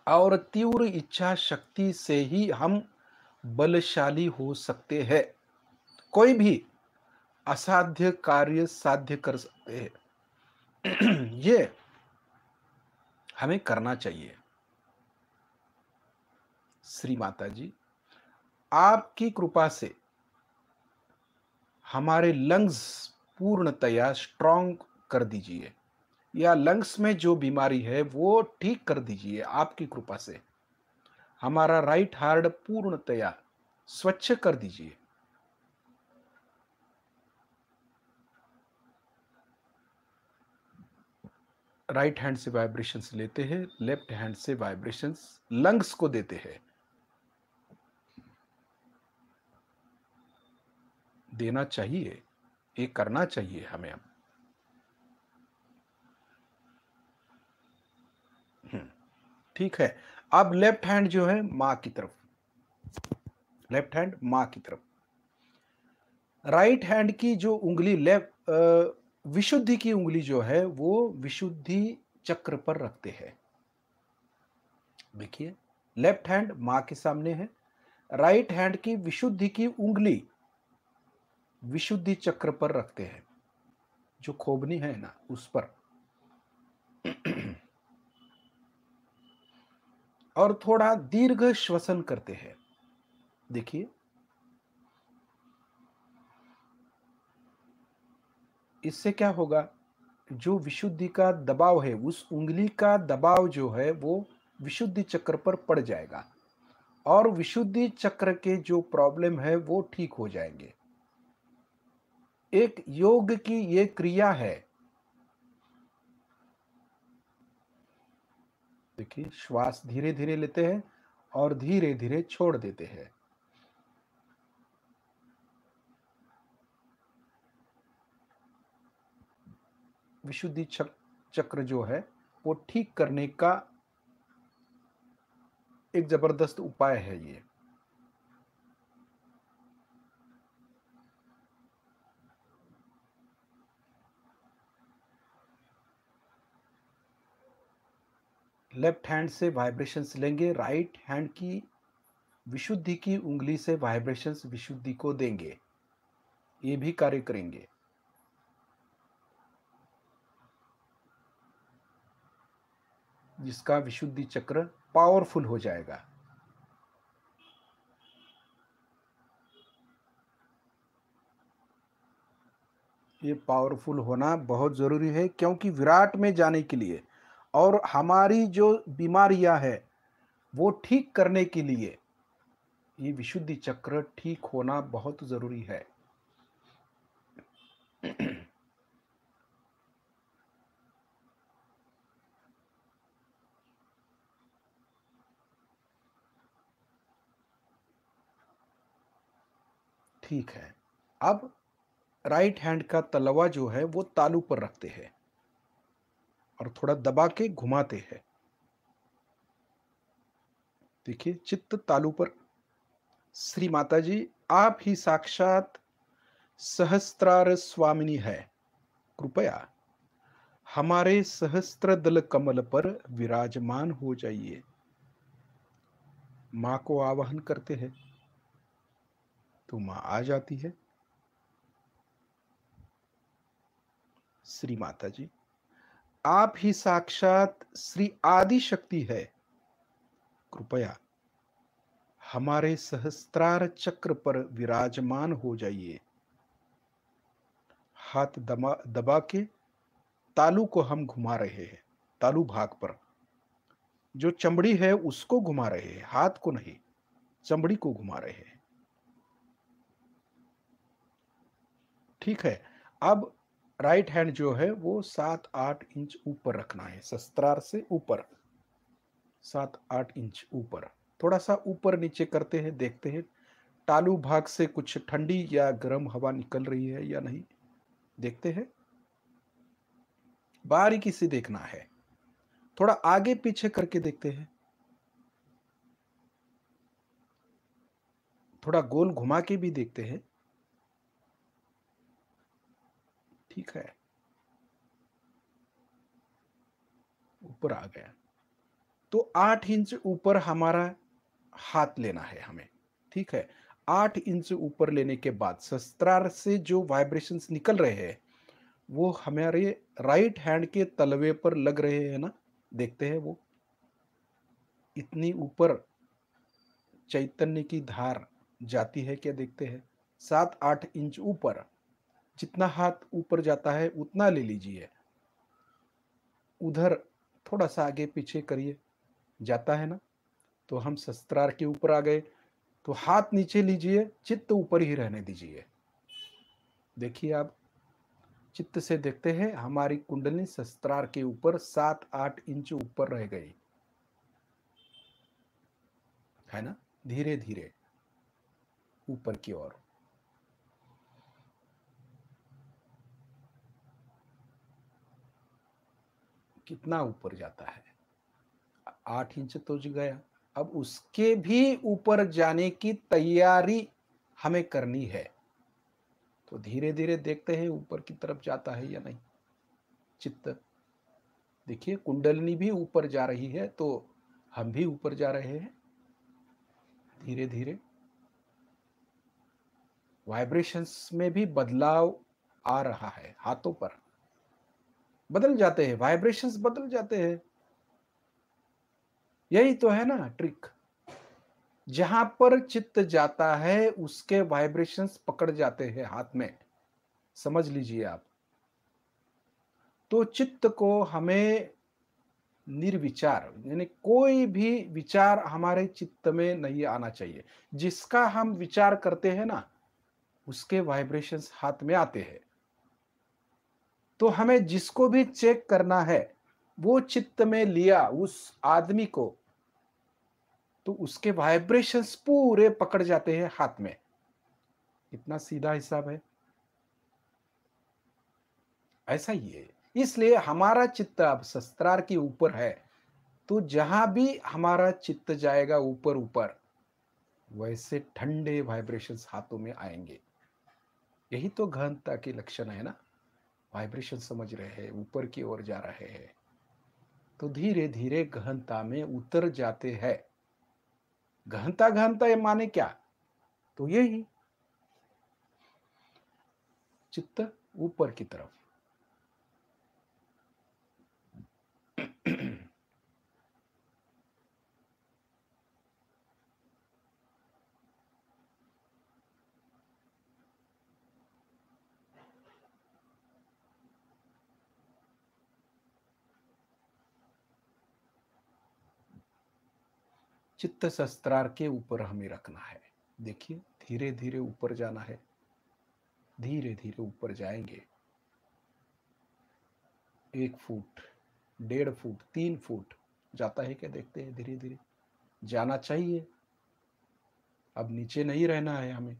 और तीव्र इच्छा शक्ति से ही हम बलशाली हो सकते हैं। कोई भी असाध्य कार्य साध्य कर सकते हैं। ये हमें करना चाहिए। श्री माता जी, आपकी कृपा से हमारे लंग्स पूर्णतया स्ट्रांग कर दीजिए, या लंग्स में जो बीमारी है वो ठीक कर दीजिए आपकी कृपा से। हमारा राइट हार्ट पूर्णतया स्वच्छ कर दीजिए। राइट हैंड से वाइब्रेशंस लेते हैं, लेफ्ट हैंड से वाइब्रेशंस लंग्स को देते हैं। देना चाहिए, ये करना चाहिए हमें अब। ठीक है। अब लेफ्ट हैंड जो है मां की तरफ, लेफ्ट हैंड मां की तरफ। राइट हैंड की जो उंगली, लेफ्ट विशुद्धि की उंगली जो है वो विशुद्धि चक्र पर रखते हैं। देखिए, लेफ्ट हैंड मां के सामने है, राइट हैंड की विशुद्धि की उंगली विशुद्धि चक्र पर रखते हैं, जो खोबनी है ना उस पर। और थोड़ा दीर्घ श्वसन करते हैं। देखिए, इससे क्या होगा, जो विशुद्धि का दबाव है, उस उंगली का दबाव जो है वो विशुद्धि चक्र पर पड़ जाएगा, और विशुद्धि चक्र के जो प्रॉब्लम है वो ठीक हो जाएंगे। एक योग की ये क्रिया है। देखिए, श्वास धीरे धीरे लेते हैं और धीरे धीरे छोड़ देते हैं। विशुद्धि चक्र जो है वो ठीक करने का एक जबरदस्त उपाय है ये। लेफ्ट हैंड से वाइब्रेशंस लेंगे, राइट हैंड की विशुद्धि की उंगली से वाइब्रेशंस विशुद्धि को देंगे, ये भी कार्य करेंगे। जिसका विशुद्धि चक्र पावरफुल हो जाएगा। ये पावरफुल होना बहुत जरूरी है, क्योंकि विराट में जाने के लिए और हमारी जो बीमारियां है वो ठीक करने के लिए ये विशुद्धि चक्र ठीक होना बहुत जरूरी है। ठीक है। अब राइट हैंड का तलवा जो है वो तालू पर रखते हैं और थोड़ा दबा के घुमाते हैं। देखिए, चित्त तालू पर। श्री माता जी, आप ही साक्षात सहस्त्रार स्वामिनी है। कृपया हमारे सहस्त्र दल कमल पर विराजमान हो जाइए। मां को आवाहन करते हैं तो मां आ जाती है। श्री माता जी, आप ही साक्षात श्री आदि शक्ति है। कृपया हमारे सहस्त्रार चक्र पर विराजमान हो जाइए। हाथ दबा के तालू को हम घुमा रहे हैं। तालू भाग पर जो चमड़ी है उसको घुमा रहे हैं, हाथ को नहीं, चमड़ी को घुमा रहे हैं। ठीक है। अब राइट हैंड जो है वो 7-8 इंच ऊपर रखना है, शस्त्रार से ऊपर 7-8 इंच ऊपर। थोड़ा सा ऊपर नीचे करते हैं, देखते हैं तालू भाग से कुछ ठंडी या गर्म हवा निकल रही है या नहीं, देखते हैं। बारीकी से देखना है, थोड़ा आगे पीछे करके देखते हैं, थोड़ा गोल घुमा के भी देखते हैं। ठीक है, ऊपर आ गया। तो 8 इंच ऊपर हमारा हाथ लेना है हमें। ठीक है, 8 इंच ऊपर लेने के बाद शस्त्रार से जो वाइब्रेशंस निकल रहे हैं वो हमारे राइट हैंड के तलवे पर लग रहे हैं ना, देखते हैं वो इतनी ऊपर चैतन्य की धार जाती है क्या, देखते हैं। 7-8 इंच ऊपर, जितना हाथ ऊपर जाता है उतना ले लीजिए। उधर थोड़ा सा आगे पीछे करिए, जाता है ना, तो हम शस्त्रार के ऊपर आ गए। तो हाथ नीचे लीजिए, चित्त ऊपर ही रहने दीजिए। देखिए, आप चित्त से देखते हैं हमारी कुंडली शस्त्रार के ऊपर 7-8 इंच ऊपर रह गई है ना, धीरे धीरे ऊपर की ओर। कितना ऊपर जाता है, 8 इंच तो गया। अब उसके भी ऊपर जाने की तैयारी हमें करनी है। तो धीरे धीरे देखते हैं ऊपर की तरफ जाता है या नहीं चित्त। देखिए, कुंडलनी भी ऊपर जा रही है तो हम भी ऊपर जा रहे हैं धीरे धीरे। वाइब्रेशंस में भी बदलाव आ रहा है, हाथों पर बदल जाते हैं, वाइब्रेशंस बदल जाते हैं। यही तो है ना ट्रिक। जहां पर चित्त जाता है उसके वाइब्रेशंस पकड़ जाते हैं हाथ में, समझ लीजिए आप। तो चित्त को हमें निर्विचार, यानी कोई भी विचार हमारे चित्त में नहीं आना चाहिए। जिसका हम विचार करते हैं ना उसके वाइब्रेशंस हाथ में आते हैं। तो हमें जिसको भी चेक करना है वो चित्त में लिया उस आदमी को, तो उसके वाइब्रेशंस पूरे पकड़ जाते हैं हाथ में। इतना सीधा हिसाब है। ऐसा ही है, इसलिए हमारा चित्त अब सहस्त्रार के ऊपर है, तो जहां भी हमारा चित्त जाएगा ऊपर ऊपर, वैसे ठंडे वाइब्रेशंस हाथों में आएंगे। यही तो गहनता की लक्षण है ना। वाइब्रेशन समझ रहे हैं, ऊपर की ओर जा रहे हैं, तो धीरे धीरे गहनता में उतर जाते हैं। गहनता गहनता ये माने क्या? तो यही चित्त ऊपर की तरफ। चित्त सहस्त्रार के ऊपर हमें रखना है। देखिए धीरे धीरे ऊपर जाना है, धीरे धीरे ऊपर जाएंगे। 1 फुट, 1.5 फुट, 3 फुट जाता है क्या? देखते हैं धीरे धीरे जाना चाहिए। अब नीचे नहीं रहना है हमें।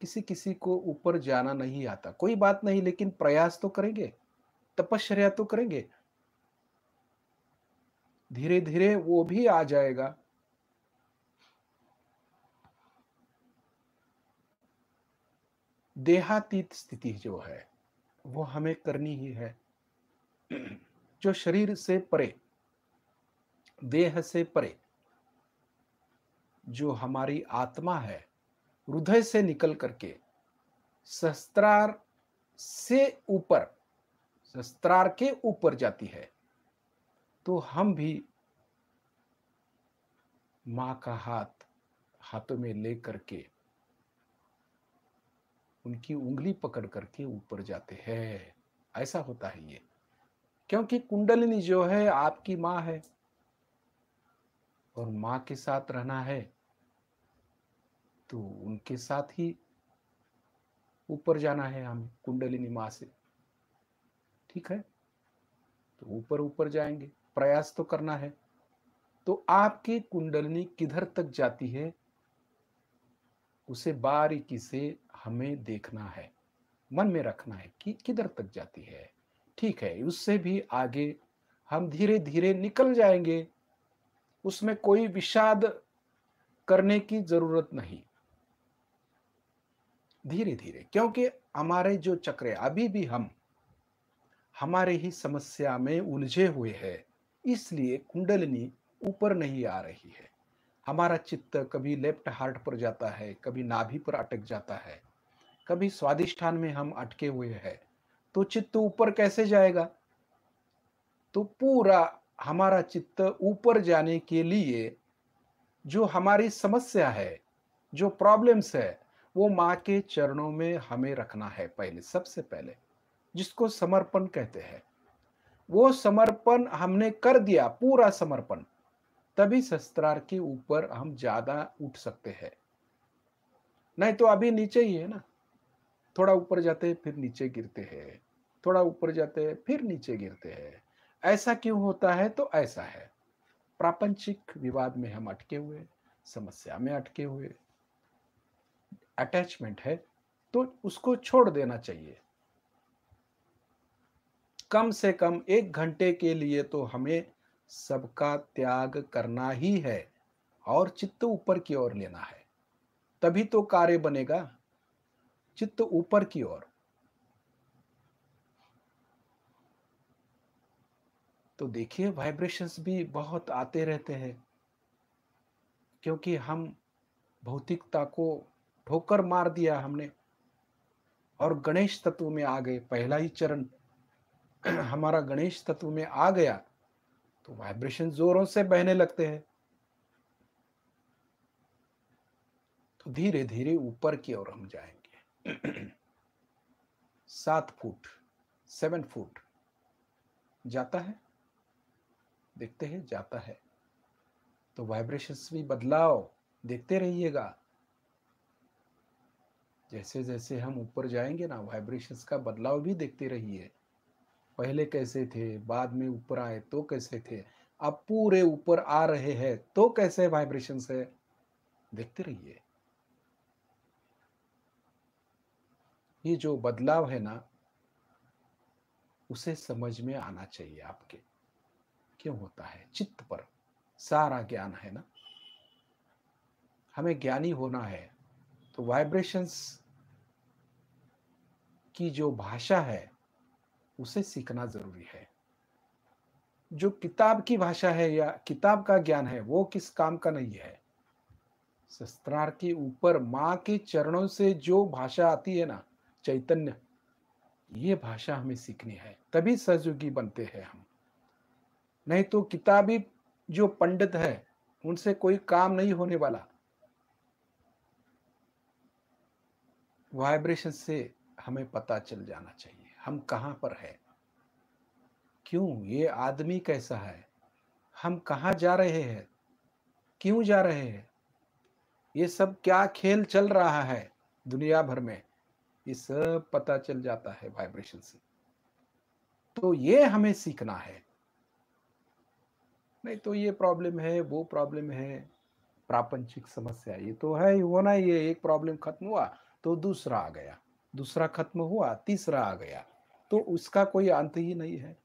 किसी किसी को ऊपर जाना नहीं आता, कोई बात नहीं, लेकिन प्रयास तो करेंगे, तपश्चर्या तो करेंगे। धीरे धीरे वो भी आ जाएगा। देहातीत स्थिति जो है वो हमें करनी ही है। जो शरीर से परे, देह से परे, जो हमारी आत्मा है, हृदय से निकल करके सहस्त्रार से ऊपर, सहस्त्रार के ऊपर जाती है, तो हम भी मां का हाथ हाथों में ले करके, उनकी उंगली पकड़ करके ऊपर जाते हैं। ऐसा होता है ये, क्योंकि कुंडलिनी जो है आपकी मां है, और मां के साथ रहना है तो उनके साथ ही ऊपर जाना है हमें, कुंडलिनी मां से। ठीक है, तो ऊपर ऊपर जाएंगे, प्रयास तो करना है। तो आपकी कुंडलिनी किधर तक जाती है, उसे बारीकी से हमें देखना है, मन में रखना है कि किधर तक जाती है। ठीक है, उससे भी आगे हम धीरे धीरे निकल जाएंगे। उसमें कोई विषाद करने की जरूरत नहीं। धीरे धीरे, क्योंकि हमारे जो चक्र अभी भी हम हमारे ही समस्या में उलझे हुए हैं, इसलिए कुंडलिनी ऊपर नहीं आ रही है। हमारा चित्त कभी लेफ्ट हार्ट पर जाता है, कभी नाभि पर अटक जाता है, कभी स्वादिष्ठान में हम अटके हुए हैं। तो चित्त ऊपर कैसे जाएगा? तो पूरा हमारा चित्त ऊपर जाने के लिए जो हमारी समस्या है, जो प्रॉब्लम्स है, वो माँ के चरणों में हमें रखना है पहले, सबसे पहले, जिसको समर्पण कहते हैं। वो समर्पण हमने कर दिया, पूरा समर्पण, तभी शस्त्रार के ऊपर हम ज्यादा उठ सकते हैं। नहीं तो अभी नीचे ही है ना। थोड़ा ऊपर जाते हैं फिर नीचे गिरते हैं, थोड़ा ऊपर जाते हैं फिर नीचे गिरते हैं। ऐसा क्यों होता है? तो ऐसा है, प्रापंचिक विवाद में हम अटके हुए, समस्या में अटके हुए, अटैचमेंट है, तो उसको छोड़ देना चाहिए। कम से कम 1 घंटे के लिए तो हमें सबका त्याग करना ही है, और चित्त ऊपर की ओर लेना है, तभी तो कार्य बनेगा। चित्त ऊपर की ओर। तो देखिए वाइब्रेशंस भी बहुत आते रहते हैं, क्योंकि हम भौतिकता को ठोकर मार दिया हमने, और गणेश तत्व में आ गए। पहला ही चरण हमारा गणेश तत्व में आ गया, तो वाइब्रेशन जोरों से बहने लगते हैं। तो धीरे धीरे ऊपर की ओर हम जाएंगे। 7 फुट, 7 फुट जाता है, देखते हैं जाता है। तो वाइब्रेशंस भी बदलाव देखते रहिएगा। जैसे जैसे हम ऊपर जाएंगे ना, वाइब्रेशंस का बदलाव भी देखते रहिए। पहले कैसे थे, बाद में ऊपर आए तो कैसे थे, अब पूरे ऊपर आ रहे हैं तो कैसे वाइब्रेशंस है, देखते रहिए। ये जो बदलाव है ना, उसे समझ में आना चाहिए आपके, क्यों होता है। चित्त पर सारा ज्ञान है ना, हमें ज्ञानी होना है तो वाइब्रेशंस की जो भाषा है उसे सीखना जरूरी है। जो किताब की भाषा है या किताब का ज्ञान है वो किस काम का नहीं है। शस्त्रार के ऊपर माँ के चरणों से जो भाषा आती है ना, चैतन्य, ये भाषा हमें सीखनी है, तभी सहयोगी बनते हैं हम। नहीं तो किताबी जो पंडित है उनसे कोई काम नहीं होने वाला। वाइब्रेशन से हमें पता चल जाना चाहिए हम कहाँ पर है, क्यों ये आदमी कैसा है, हम कहाँ जा रहे हैं, क्यों जा रहे हैं, ये सब क्या खेल चल रहा है दुनिया भर में, ये सब पता चल जाता है वाइब्रेशन से। तो ये हमें सीखना है। नहीं तो ये प्रॉब्लम है, वो प्रॉब्लम है, प्रापंचिक समस्या ये तो है ही होना। ये एक प्रॉब्लम खत्म हुआ तो दूसरा आ गया, दूसरा खत्म हुआ तीसरा आ गया, तो उसका कोई अंत ही नहीं है।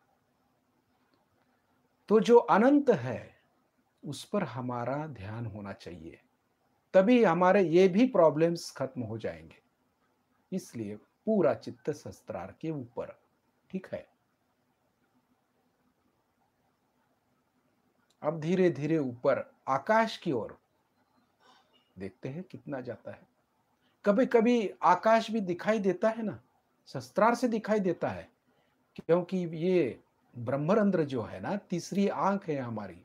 तो जो अनंत है उस पर हमारा ध्यान होना चाहिए, तभी हमारे ये भी प्रॉब्लम्स खत्म हो जाएंगे। इसलिए पूरा चित्त शस्त्रार के ऊपर, ठीक है। अब धीरे धीरे ऊपर आकाश की ओर देखते हैं कितना जाता है। कभी कभी आकाश भी दिखाई देता है ना, शस्त्रार से दिखाई देता है, क्योंकि ये ब्रह्मरंध्र जो है ना, तीसरी आंख है हमारी,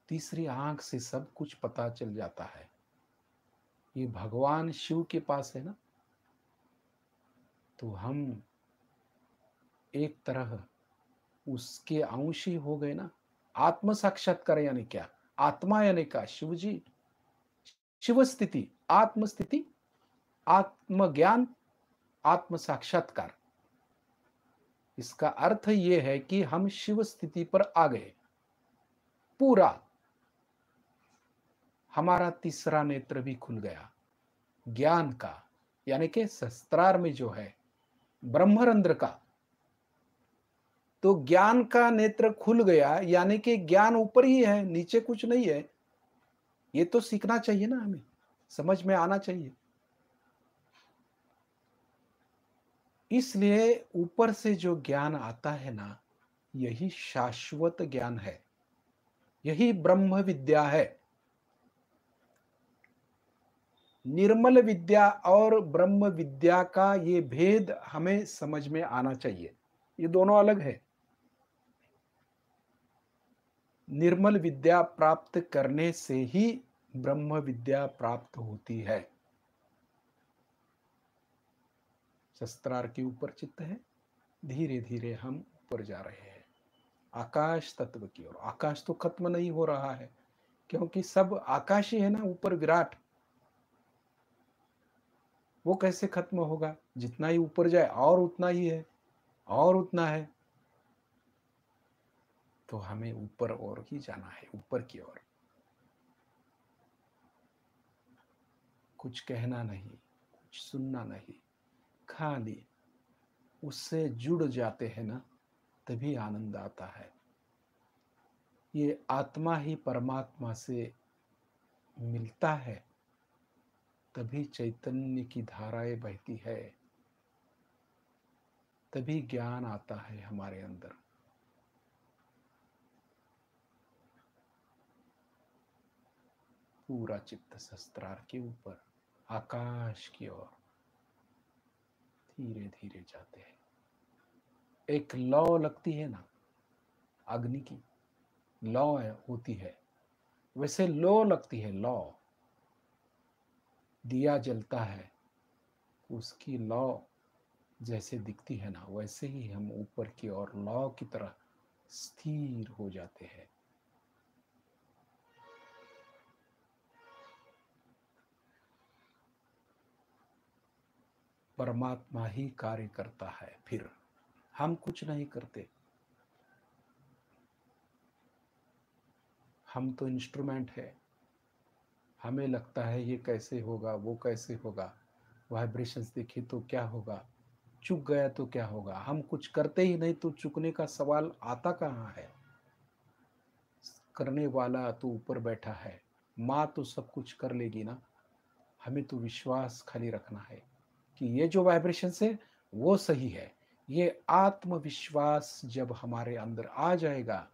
तीसरी आंख से सब कुछ पता चल जाता है। ये भगवान शिव के पास है ना, तो हम एक तरह उसके अंश ही हो गए ना। आत्म साक्षात्कार यानी क्या, आत्मा यानी क्या, शिव जी, शिव स्थिति, आत्म स्थिति, आत्मज्ञान, आत्म साक्षात्कार। इसका अर्थ यह है कि हम शिव स्थिति पर आ गए। पूरा हमारा तीसरा नेत्र भी खुल गया ज्ञान का, यानी कि शस्त्रार में जो है ब्रह्मरंध्र का। तो ज्ञान का नेत्र खुल गया यानी कि ज्ञान ऊपर ही है, नीचे कुछ नहीं है। ये तो सीखना चाहिए ना, हमें समझ में आना चाहिए। इसलिए ऊपर से जो ज्ञान आता है ना, यही शाश्वत ज्ञान है, यही ब्रह्म विद्या है। निर्मल विद्या और ब्रह्म विद्या का ये भेद हमें समझ में आना चाहिए, ये दोनों अलग है। निर्मल विद्या प्राप्त करने से ही ब्रह्म विद्या प्राप्त होती है। शस्त्रार के ऊपर चित्त है, धीरे धीरे हम ऊपर जा रहे हैं आकाश तत्व की ओर। आकाश तो खत्म नहीं हो रहा है, क्योंकि सब आकाश ही है ना, ऊपर विराट, वो कैसे खत्म होगा। जितना ही ऊपर जाए और उतना ही है, और उतना है। तो हमें ऊपर और ही जाना है, ऊपर की ओर। कुछ कहना नहीं, कुछ सुनना नहीं, खाली उससे जुड़ जाते हैं ना, तभी आनंद आता है। ये आत्मा ही परमात्मा से मिलता है, तभी चैतन्य की धाराएं बहती है, तभी ज्ञान आता है हमारे अंदर। पूरा चित्त शस्त्रार के ऊपर आकाश की ओर धीरे धीरे जाते हैं। एक लौ लगती है ना, अग्नि की लौ होती है, वैसे लो लगती है, लौ। दिया जलता है, उसकी लौ जैसे दिखती है ना, वैसे ही हम ऊपर की ओर लौ की तरह स्थिर हो जाते हैं। परमात्मा ही कार्य करता है, फिर हम कुछ नहीं करते। हम तो इंस्ट्रूमेंट है। हमें लगता है ये कैसे होगा, वो कैसे होगा, वाइब्रेशंस देखिए तो क्या होगा, चूक गया तो क्या होगा? हम कुछ करते ही नहीं तो चूकने का सवाल आता कहाँ है? करने वाला तो ऊपर बैठा है। माँ तो सब कुछ कर लेगी ना। हमें तो विश्वास खाली रखना है कि ये जो वाइब्रेशंस है वो सही है। ये आत्मविश्वास जब हमारे अंदर आ जाएगा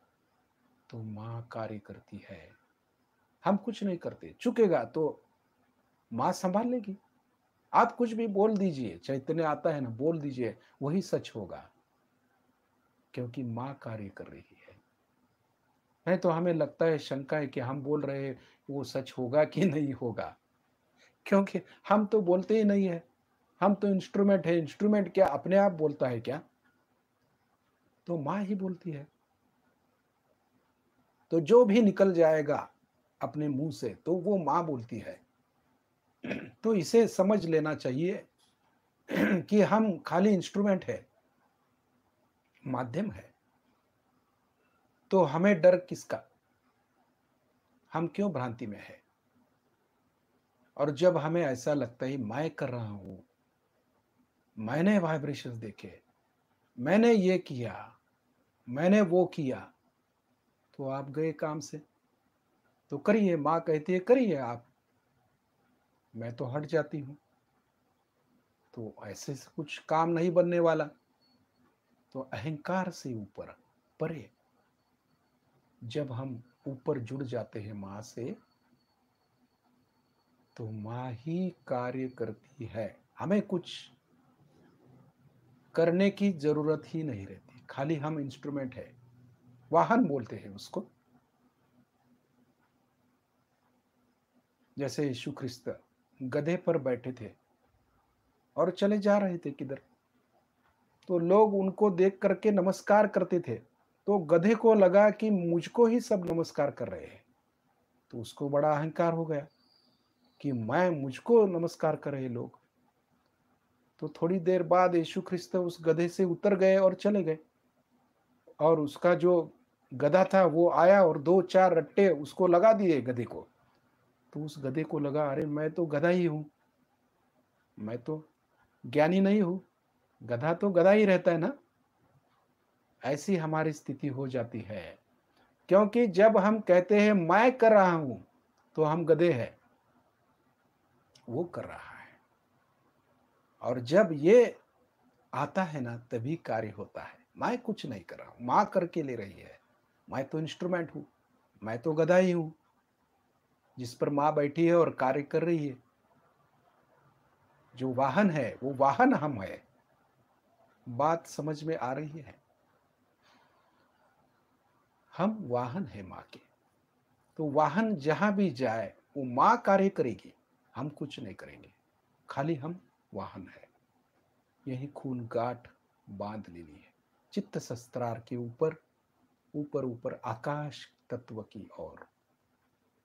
तो माँ कार्य करती है। हम कुछ नहीं करते, चुकेगा तो माँ संभाल लेगी। आप कुछ भी बोल दीजिए, चैतन्य आता है ना, बोल दीजिए, वही सच होगा, क्योंकि माँ कार्य कर रही है। नहीं तो हमें लगता है, शंका है कि हम बोल रहे हैं वो सच होगा कि नहीं होगा, क्योंकि हम तो बोलते ही नहीं है। हम तो इंस्ट्रूमेंट है। इंस्ट्रूमेंट क्या अपने आप बोलता है क्या? तो माँ ही बोलती है। तो जो भी निकल जाएगा अपने मुंह से तो वो माँ बोलती है। तो इसे समझ लेना चाहिए कि हम खाली इंस्ट्रूमेंट है, माध्यम है। तो हमें डर किसका? हम क्यों भ्रांति में है? और जब हमें ऐसा लगता है मैं कर रहा हूं, मैंने वाइब्रेशंस देखे, मैंने ये किया, मैंने वो किया, तो आप गए काम से। तो करिए, माँ कहती है करिए आप, मैं तो हट जाती हूं। तो ऐसे से कुछ काम नहीं बनने वाला। तो अहंकार से ऊपर, परे, जब हम ऊपर जुड़ जाते हैं माँ से, तो माँ ही कार्य करती है। हमें कुछ करने की जरूरत ही नहीं रहती, खाली हम इंस्ट्रूमेंट है। वाहन बोलते हैं उसको। जैसे यीशु ख्रिस्त गधे पर बैठे थे और चले जा रहे थे किधर, तो लोग उनको देख करके नमस्कार करते थे। तो गधे को लगा कि मुझको ही सब नमस्कार कर रहे हैं। तो उसको बड़ा अहंकार हो गया कि मैं, मुझको नमस्कार कर रहे लोग। तो थोड़ी देर बाद यीशु ख्रिस्त उस गधे से उतर गए और चले गए। और उसका जो गधा था वो आया और दो चार रट्टे उसको लगा दिए गधे को। तो उस गधे को लगा, अरे मैं तो गधा ही हूं, मैं तो ज्ञानी नहीं हूं। गधा तो गधा ही रहता है ना। ऐसी हमारी स्थिति हो जाती है, क्योंकि जब हम कहते हैं मैं कर रहा हूं, तो हम गधे हैं, वो कर रहा है। और जब ये आता है ना, तभी कार्य होता है। मैं कुछ नहीं कर रहा हूं, मां करके ले रही है। मैं तो इंस्ट्रूमेंट हूं, मैं तो गधा ही हूं जिस पर मां बैठी है और कार्य कर रही है। जो वाहन है वो वाहन हम है। बात समझ में आ रही है? हम वाहन है माँ के। तो वाहन जहां भी जाए वो माँ कार्य करेगी, हम कुछ नहीं करेंगे, खाली हम वाहन है। यही खून गांठ बांध लेनी है चित्त शस्त्रार के ऊपर, ऊपर ऊपर आकाश तत्व की ओर।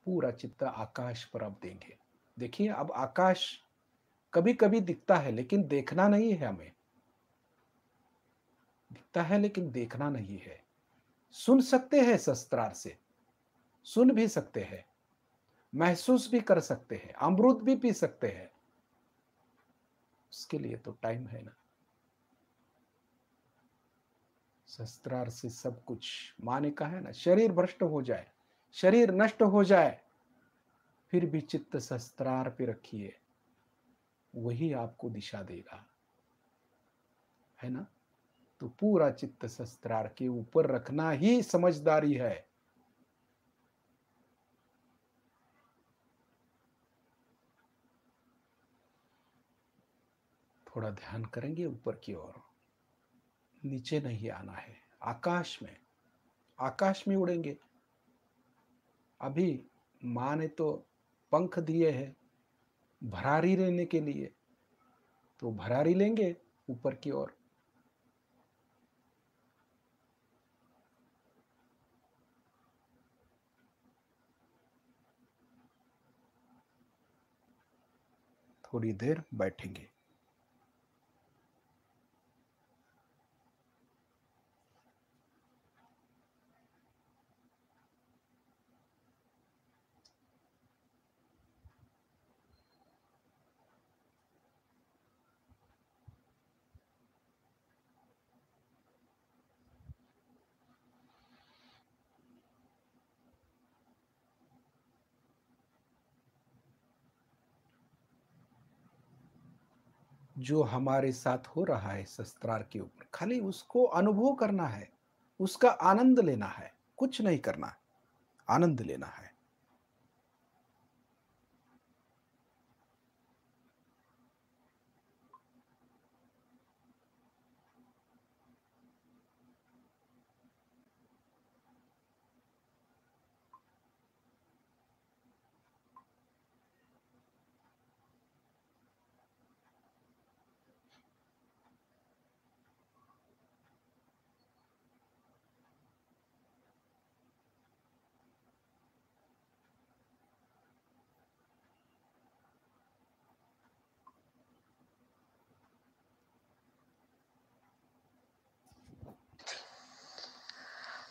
पूरा चित्त आकाश पर अब देंगे। देखिए, अब आकाश कभी कभी दिखता है लेकिन देखना नहीं है हमें। दिखता है लेकिन देखना नहीं है। सुन सकते हैं शस्त्रार से, सुन भी सकते हैं, महसूस भी कर सकते हैं, अमृत भी पी सकते हैं। उसके लिए तो टाइम है ना। शस्त्रार से सब कुछ, माँ ने कहा है ना, शरीर भ्रष्ट हो जाए, शरीर नष्ट हो जाए, फिर भी चित्त शस्त्रार पे रखिए, वही आपको दिशा देगा, है ना। तो पूरा चित्त शस्त्रार के ऊपर रखना ही समझदारी है। थोड़ा ध्यान करेंगे ऊपर की ओर, नीचे नहीं आना है। आकाश में, आकाश में उड़ेंगे। अभी माँ ने तो पंख दिए हैं भरारी लेने के लिए, तो भरारी लेंगे ऊपर की ओर। थोड़ी देर बैठेंगे। जो हमारे साथ हो रहा है शस्त्रार के ऊपर, खाली उसको अनुभव करना है, उसका आनंद लेना है, कुछ नहीं करना है, आनंद लेना है।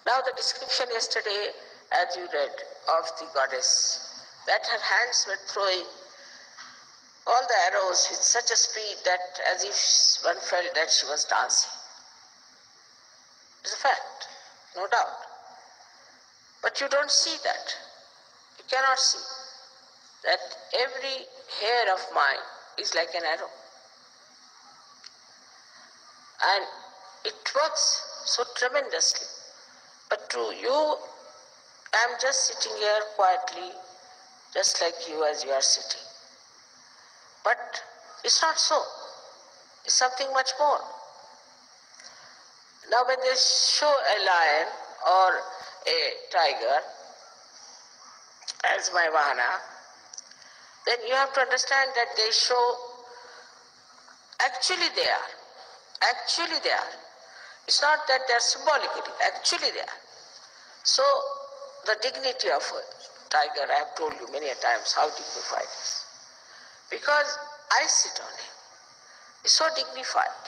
Now the description yesterday, as you read, of the goddess, that her hands were throwing all the arrows with such a speed that as if one felt that she was dancing. It's a fact, no doubt. But you don't see that. You cannot see that every hair of mine is like an arrow. And it works so tremendously. But to you, I'm just sitting here quietly, just like you as you are sitting. But it's not so. It's something much more. Now when they show a lion or a tiger as my vahana, then you have to understand that they show, actually they are. Actually they are. It's not that they are symbolically, actually they are. So the dignity of a tiger, I have told you many a times how dignified it is. Because I sit on him. It's so dignified.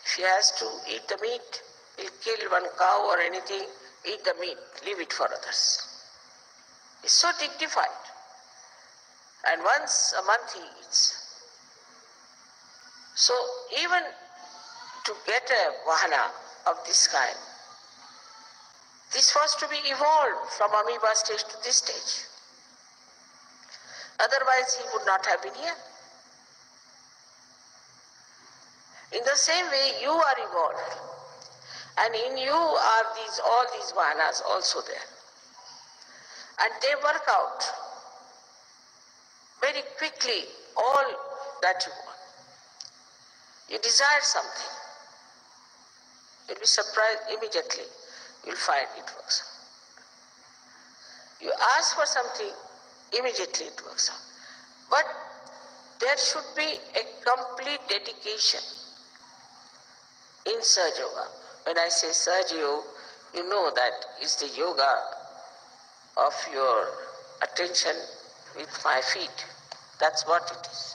If he has to eat the meat, he'll kill one cow or anything, eat the meat, leave it for others. It's so dignified. And once a month he eats. So even to get a vahana of this kind, this was to be evolved from amoeba stage to this stage. Otherwise he would not have been here. In the same way, you are evolved. And in you are all these vahanas also there. And they work out very quickly all that you want. You desire something, you'll be surprised immediately. You'll find it works out. You ask for something, immediately it works out. But there should be a complete dedication in Sahaja Yoga. When I say Sahaja Yoga, you know that is the yoga of your attention with my feet. That's what it is.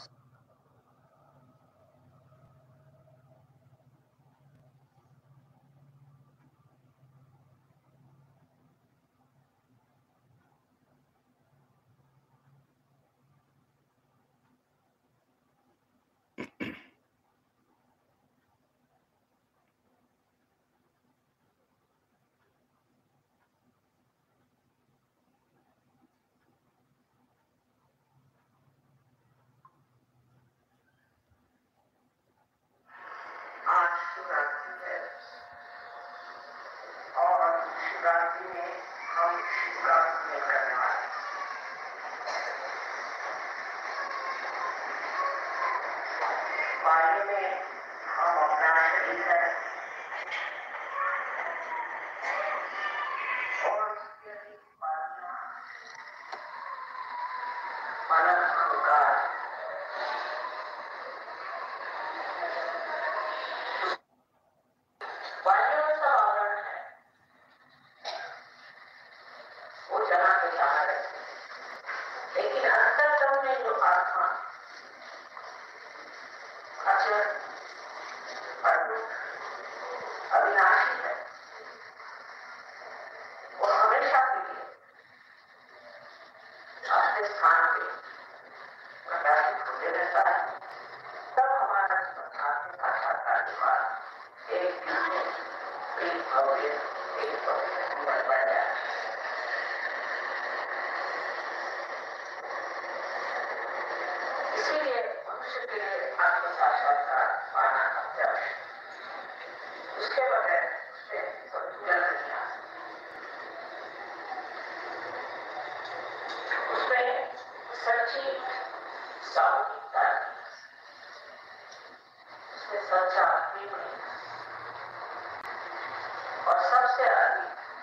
सबसे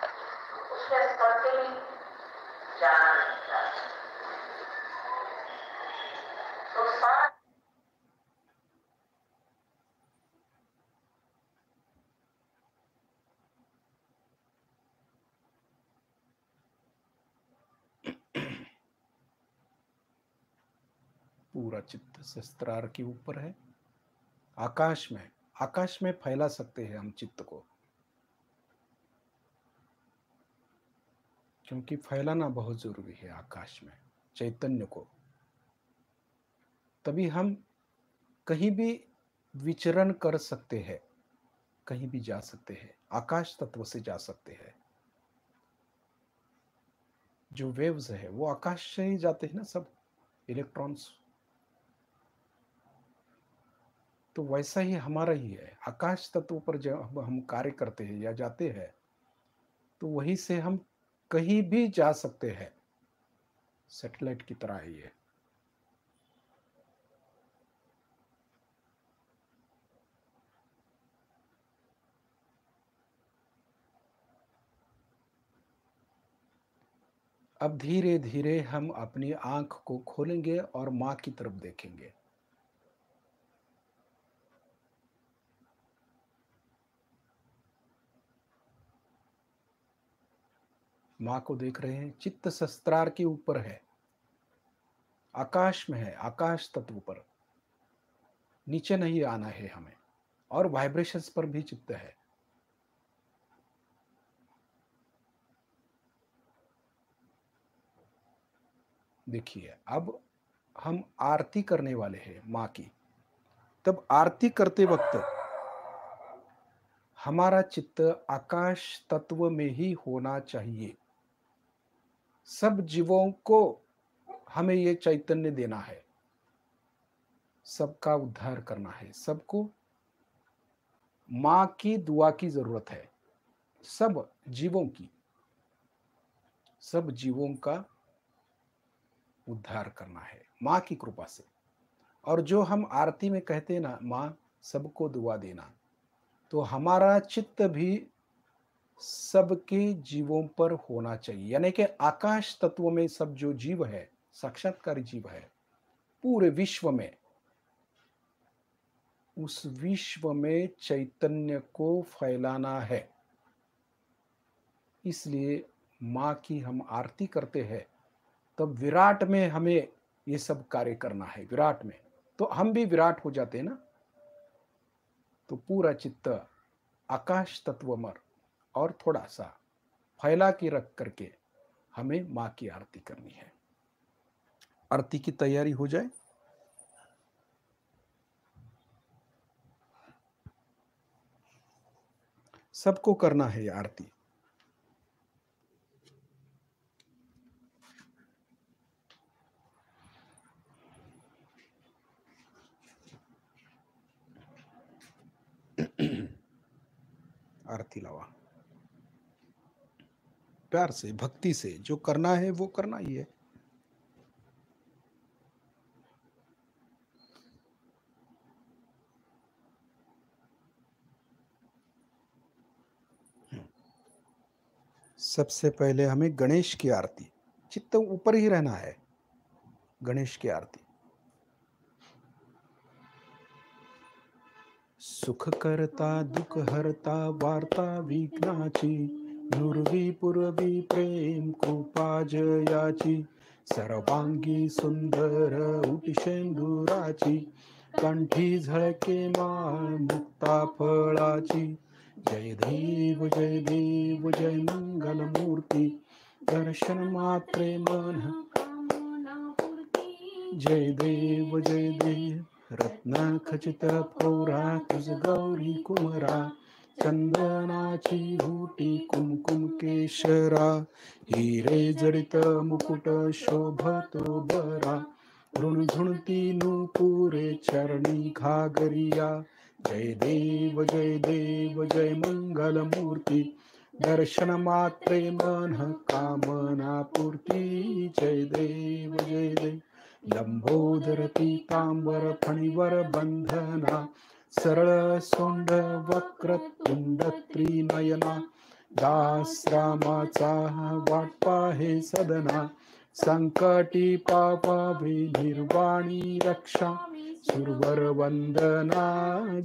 अधिक उसके स्तर के भी जाना नहीं था। तो सारा पूरा चित्त सहस्त्रार के ऊपर है, आकाश में फैला सकते हैं हम चित्त को, क्योंकि फैलाना बहुत जरूरी है आकाश में चैतन्य को। तभी हम कहीं भी विचरण कर सकते हैं, कहीं भी जा सकते हैं, आकाश तत्व से जा सकते हैं। जो वेव्स है वो आकाश से ही जाते हैं ना, सब इलेक्ट्रॉन्स। तो वैसा ही हमारा ही है, आकाश तत्व पर जब हम कार्य करते हैं या जाते हैं तो वहीं से हम कहीं भी जा सकते हैं, सैटेलाइट की तरह है ये। अब धीरे धीरे हम अपनी आंख को खोलेंगे और मां की तरफ देखेंगे। मां को देख रहे हैं, चित्त सहस्त्रार के ऊपर है, आकाश में है, आकाश तत्व पर। नीचे नहीं आना है हमें, और वाइब्रेशंस पर भी चित्त है। देखिए, अब हम आरती करने वाले हैं मां की। तब आरती करते वक्त हमारा चित्त आकाश तत्व में ही होना चाहिए। सब जीवों को हमें ये चैतन्य देना है, सबका उद्धार करना है, सबको मां की दुआ की जरूरत है, सब जीवों की, सब जीवों का उद्धार करना है मां की कृपा से। और जो हम आरती में कहते हैं ना, मां सबको दुआ देना, तो हमारा चित्त भी सबके जीवों पर होना चाहिए। यानी कि आकाश तत्व में सब जो जीव है, साक्षात्कारी जीव है पूरे विश्व में, उस विश्व में चैतन्य को फैलाना है। इसलिए मां की हम आरती करते हैं, तब विराट में हमें ये सब कार्य करना है। विराट में तो हम भी विराट हो जाते हैं ना। तो पूरा चित्त आकाश तत्व मर और थोड़ा सा फैला के रख करके हमें मां की आरती करनी है। आरती की तैयारी हो जाए। सबको करना है ये आरती। आरती लावा, प्यार से, भक्ति से, जो करना है वो करना ही है। सबसे पहले हमें गणेश की आरती, चित्त ऊपर ही रहना है। गणेश की आरती। सुख करता दुख हरता वार्ता विघ्नाची, नुरवी पुरवी प्रेम कृपा जयाची, सर्वांगी सुंदर उटिशेंदुराची, कंठी झळके माळ मुक्ता फळाची, जय देव जय मंगल मूर्ती, दर्शन मात्रे मन जय देव रत्न खचित पौरा तुझ गौरी कुमरा, चंदनाची हुटी कुमकुम केशरा, हिरे जडित मुकुट शोभतो बरा, झुणझुणती नूपुरे चरणी घागरिया, जय देव जय मंगल मूर्ती, दर्शन मात्रे मन कामना पूर्ती, जय देव लंबोदर पीतांबर फणिवर बंधना, सरळ सोंड वक्र तुंड त्रिनयना, दास रामाचा वाट पाहे सदना, संकटी पापा निर्वाणी रक्षा, सुरवर वंदना।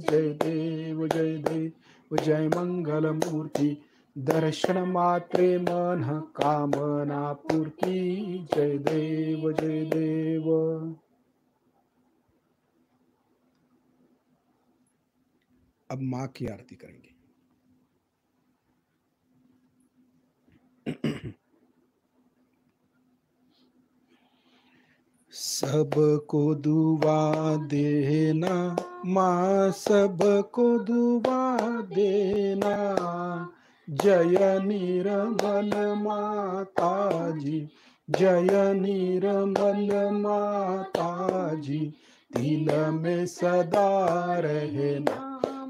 जय देव जय देव जय मंगल मूर्ति, दर्शन मात्रे मन कामना पूर्ति। जय देव जय देव। अब माँ की आरती करेंगे। सबको दुआ देना माँ, सबको दुआ देना। जय निर्मल माता जी, जय निर्मल माता जी, दिल में सदा रहना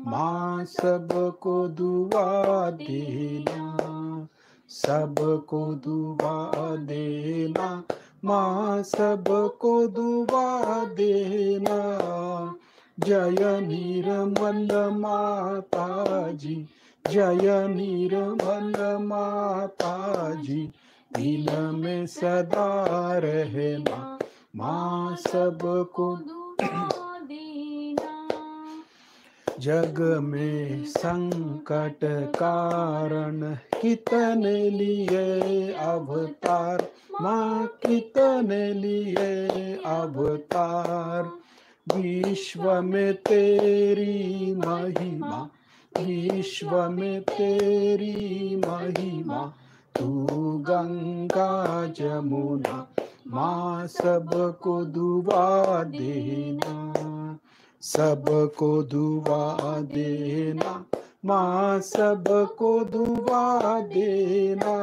माँ, सबको दुआ देना, सबको दुआ देना माँ, सबको दुआ देना। जय निर्मल माता जी, जय निर्मल माता जी, दिल में सदा रहना माँ, सबको दुआ देना। जग में संकट कारण कितने लिए अवतार माँ, कितने लिए अवतार। विश्व में तेरी महिमा, विश्व में तेरी महिमा। तू गंगा जमुना माँ, सबको दुआ देना, सबको दुआ देना माँ, सबको दुआ देना।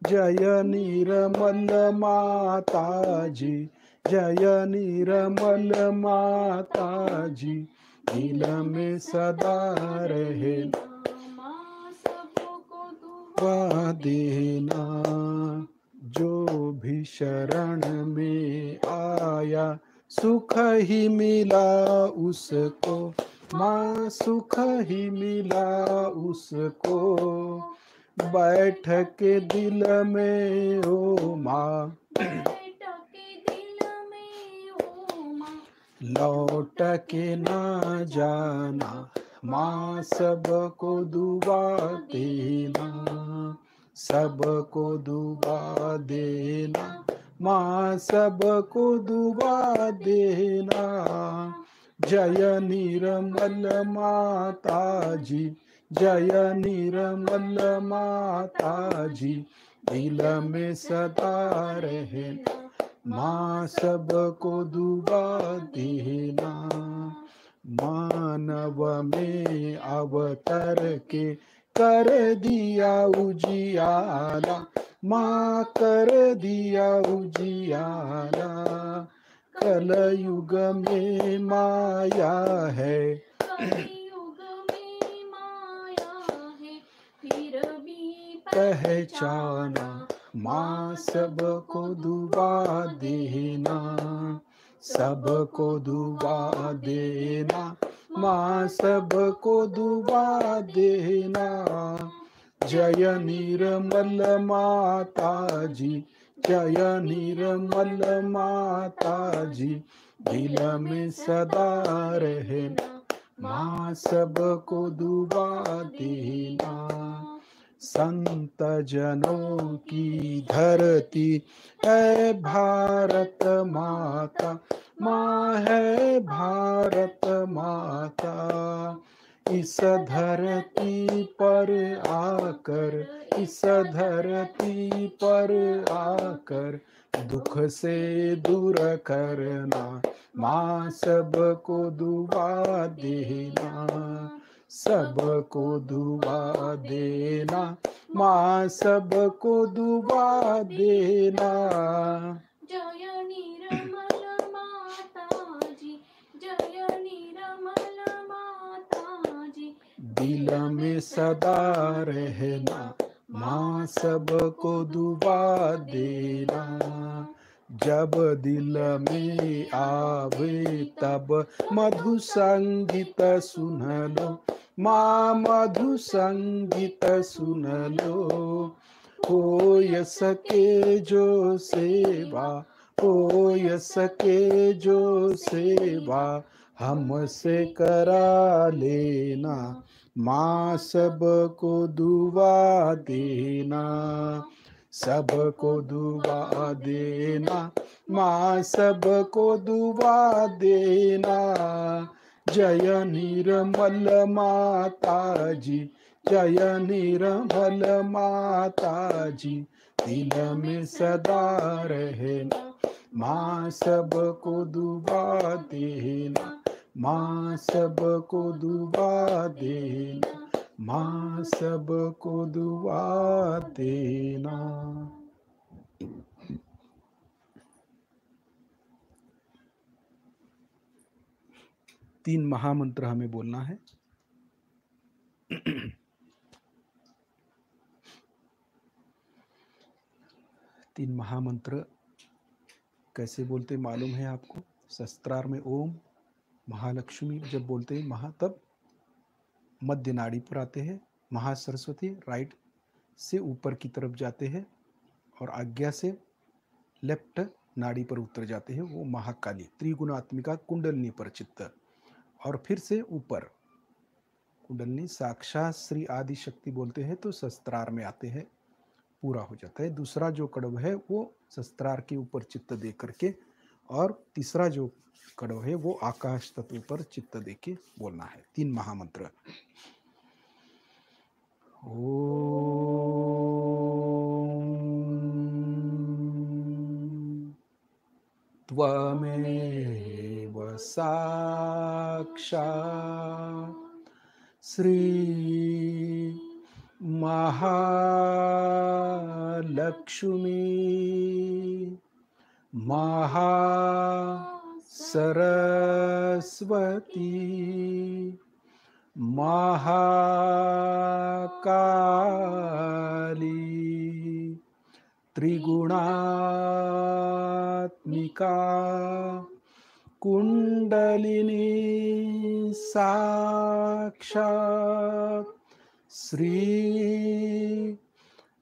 जय निर्मल माता जी, जय निर्मल माता जी, दिल में सदा रहना माँ, सबको दुआ देना। जो भी शरण में आया सुख ही मिला उसको माँ, सुख ही मिला उसको। बैठ के दिल में ओ माँ, बैठ के दिल में ओ माँ, लौट के ना जाना माँ, सबको दुआ देना, सबको दुआ देना माँ, सबको दुआ देना। जय निर्मल माता जी, जय निर्मल माता जी, दिल में सदा रहना माँ, सबको दुआ देना। मानव में अवतर के कर दिया उजियाला माँ, कर दिया उजियाला। कल युग में माया है, कलयुग में माया है, फिर भी पहचाना माँ, सबको दुआ देना, सबको दुआ देना माँ, सबको दुआ देना। जय निर्मल माता जी, जय निर्मल माता जी, दिल में सदा रहना माँ, सबको दुआ देना। संत जनों की धरती है भारत माता माँ, है भारत माता। इस धरती पर आकर, इस धरती पर आकर दुख से दूर करना माँ, सबको दुआ देना, सबको दुआ देना माँ, सबको दुआ देना। जय निर्मल माता जी, जय निर्मल माता जी, दिल में सदा रहना माँ, सबको दुआ देना, जब दिल में आवे तब मधु संगीत सुन लो, माँ मधु संगीत सुन लो। हो सके जो सेवा, हो सके जो सेवा हमसे करा लेना, माँ सबको दुआ देना, सबको दुआ देना, माँ सबको दुआ देना। जय निर्मल माता जी, जय निर्मल माता जी, दिल में सदा रहना, माँ सबको दुआ देना, माँ सबको दुआ देना, माँ सबको दुआ देना। तीन महामंत्र हमें बोलना है। तीन महामंत्र कैसे बोलते मालूम है आपको? शस्त्रार में ओम, महालक्ष्मी जब बोलते हैं महा, तब मध्य नाड़ी पर आते हैं, महासरस्वती राइट से ऊपर की तरफ जाते हैं और आज्ञा से लेफ्ट नाड़ी पर उतर जाते हैं, वो महाकाली त्रिगुणात्मिका कुंडलनी पर चित्त। और फिर से ऊपर कुंडलनी साक्षात श्री आदि शक्ति बोलते हैं तो शस्त्रार में आते हैं, पूरा हो जाता है। दूसरा जो कड़व है वो शस्त्रार के ऊपर चित्त दे करके, और तीसरा जो कड़व है वो आकाश तत्व पर चित्त दे के बोलना है। तीन महामंत्र। त्वमेव साक्षात् श्री महालक्ष्मी महासरस्वती महाकाली त्रिगुणात्मिका कुंडलिनी साक्षात् श्री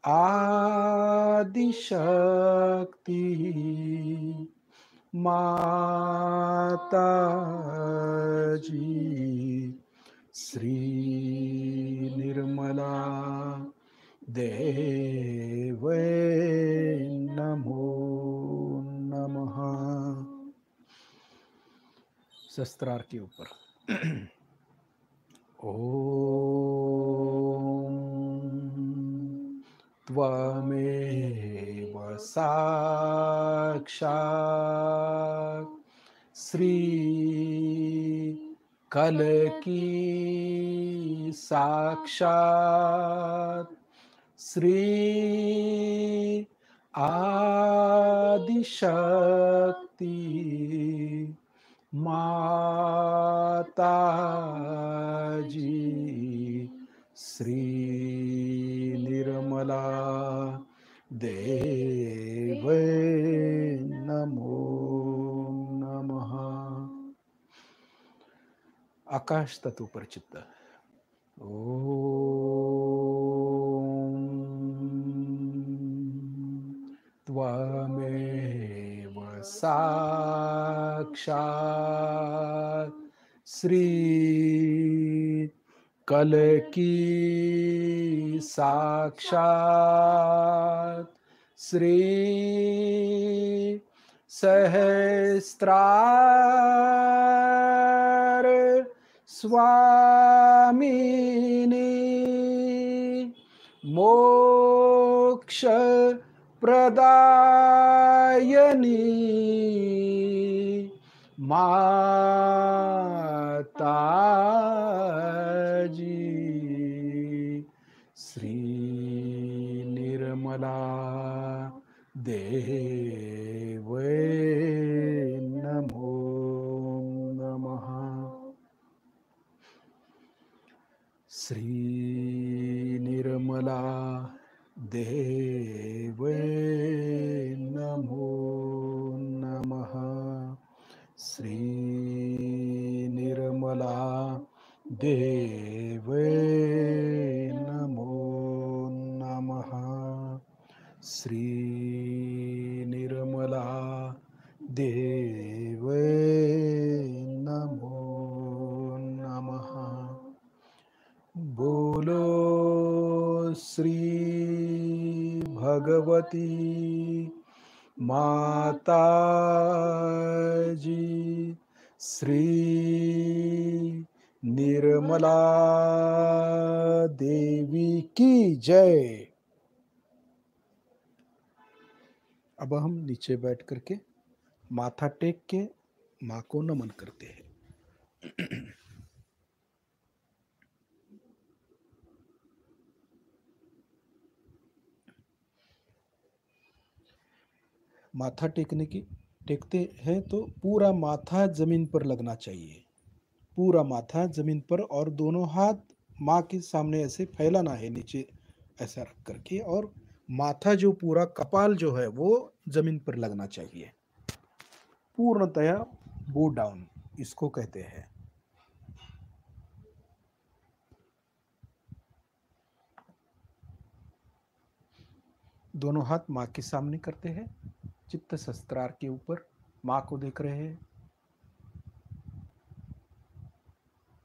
आदिशक्ति माता जी, श्री निर्मला देवे नमो नमः। शस्त्रार के ऊपर ओम त्वमेव साक्षात् श्री कलकी साक्षात् श्री आदिशक्ति माता जी, श्री निर्मला देवे नमो नमः। आकाश तत्व पर चित्त। ओम त्वमेव साक्षात् श्री कलकी साक्षात् श्री सहस्त्रार स्वामिनी मोक्ष प्रदायनी माता जी, श्री निर्मला देवे नमो नमः। श्री निर्मला देवे नमो श्री निर्मला देवे नमो नमः। श्री निर्मला देवे नमो नमः। बोलो श्री भगवती माता जी, श्री निर्मला देवी की जय। अब हम नीचे बैठ करके माथा टेक के माँ को नमन करते हैं। माथा टेकते हैं तो पूरा माथा जमीन पर लगना चाहिए, पूरा माथा जमीन पर, और दोनों हाथ माँ के सामने ऐसे फैलाना है नीचे ऐसा रख करके, और माथा जो पूरा कपाल जो है वो जमीन पर लगना चाहिए, पूर्णतया बो डाउन इसको कहते हैं। दोनों हाथ माँ के सामने करते हैं, चित्त सहस्त्रार के ऊपर माँ को देख रहे हैं।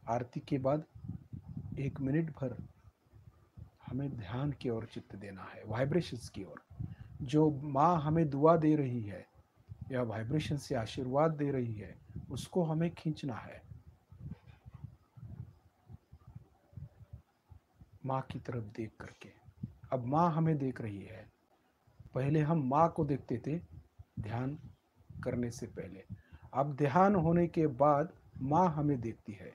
आरती के बाद 1 मिनट भर हमें ध्यान की ओर चित्त देना है, वाइब्रेशंस की ओर। जो माँ हमें दुआ दे रही है या वाइब्रेशन से आशीर्वाद दे रही है, उसको हमें खींचना है माँ की तरफ देख करके। अब माँ हमें देख रही है, पहले हम माँ को देखते थे ध्यान करने से पहले, अब ध्यान होने के बाद माँ हमें देखती है।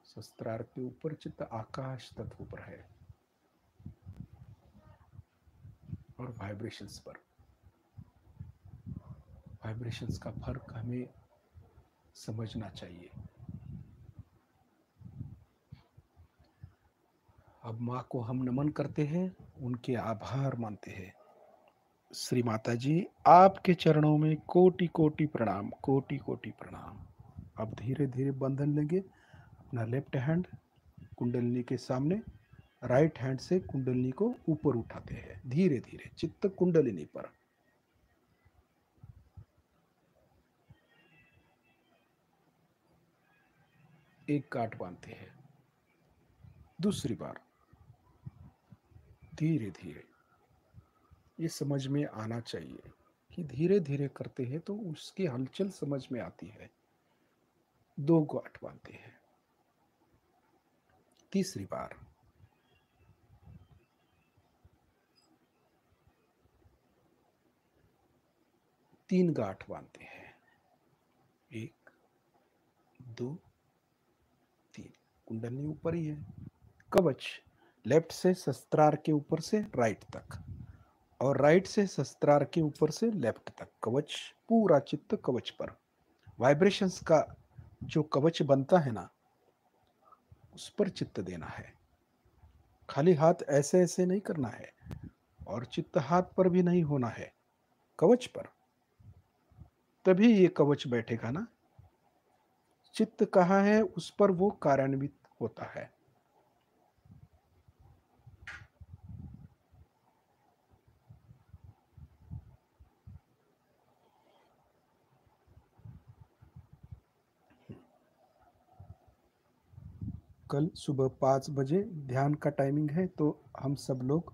सहस्त्रार के ऊपर चित्त आकाश तत्व पर है और वाइब्रेशंस पर। वाइब्रेशंस का फर्क हमें समझना चाहिए। अब माँ को हम नमन करते हैं, उनके आभार मानते हैं। श्री माता जी, आपके चरणों में कोटि कोटि प्रणाम, कोटि कोटि प्रणाम। अब धीरे धीरे बंधन लेंगे। अपना लेफ्ट हैंड कुंडलिनी के सामने, राइट हैंड से कुंडलिनी को ऊपर उठाते हैं धीरे धीरे, चित्त कुंडलिनी पर। एक गांठ बांधते हैं। दूसरी बार धीरे धीरे, ये समझ में आना चाहिए कि धीरे धीरे करते हैं तो उसकी हलचल समझ में आती है। 2 गांठ बांधते हैं। तीसरी बार, तीन गांठ बांधते हैं। 1 2 3। कुंडली ऊपर ही है। कवच लेफ्ट से सहस्त्रार के ऊपर से राइट तक, और राइट से सहस्त्रार के ऊपर से लेफ्ट तक कवच, पूरा चित्त कवच पर। वाइब्रेशंस का जो कवच बनता है ना, उस पर चित्त देना है। खाली हाथ ऐसे ऐसे नहीं करना है, और चित्त हाथ पर भी नहीं होना है, कवच पर। तभी ये कवच बैठेगा ना। चित्त कहाँ है उस पर वो कार्यान्वित होता है। कल सुबह 5 बजे ध्यान का टाइमिंग है, तो हम सब लोग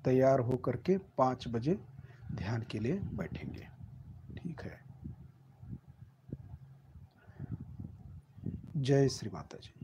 तैयार होकर के 5 बजे ध्यान के लिए बैठेंगे। ठीक है। जय श्री माता जी।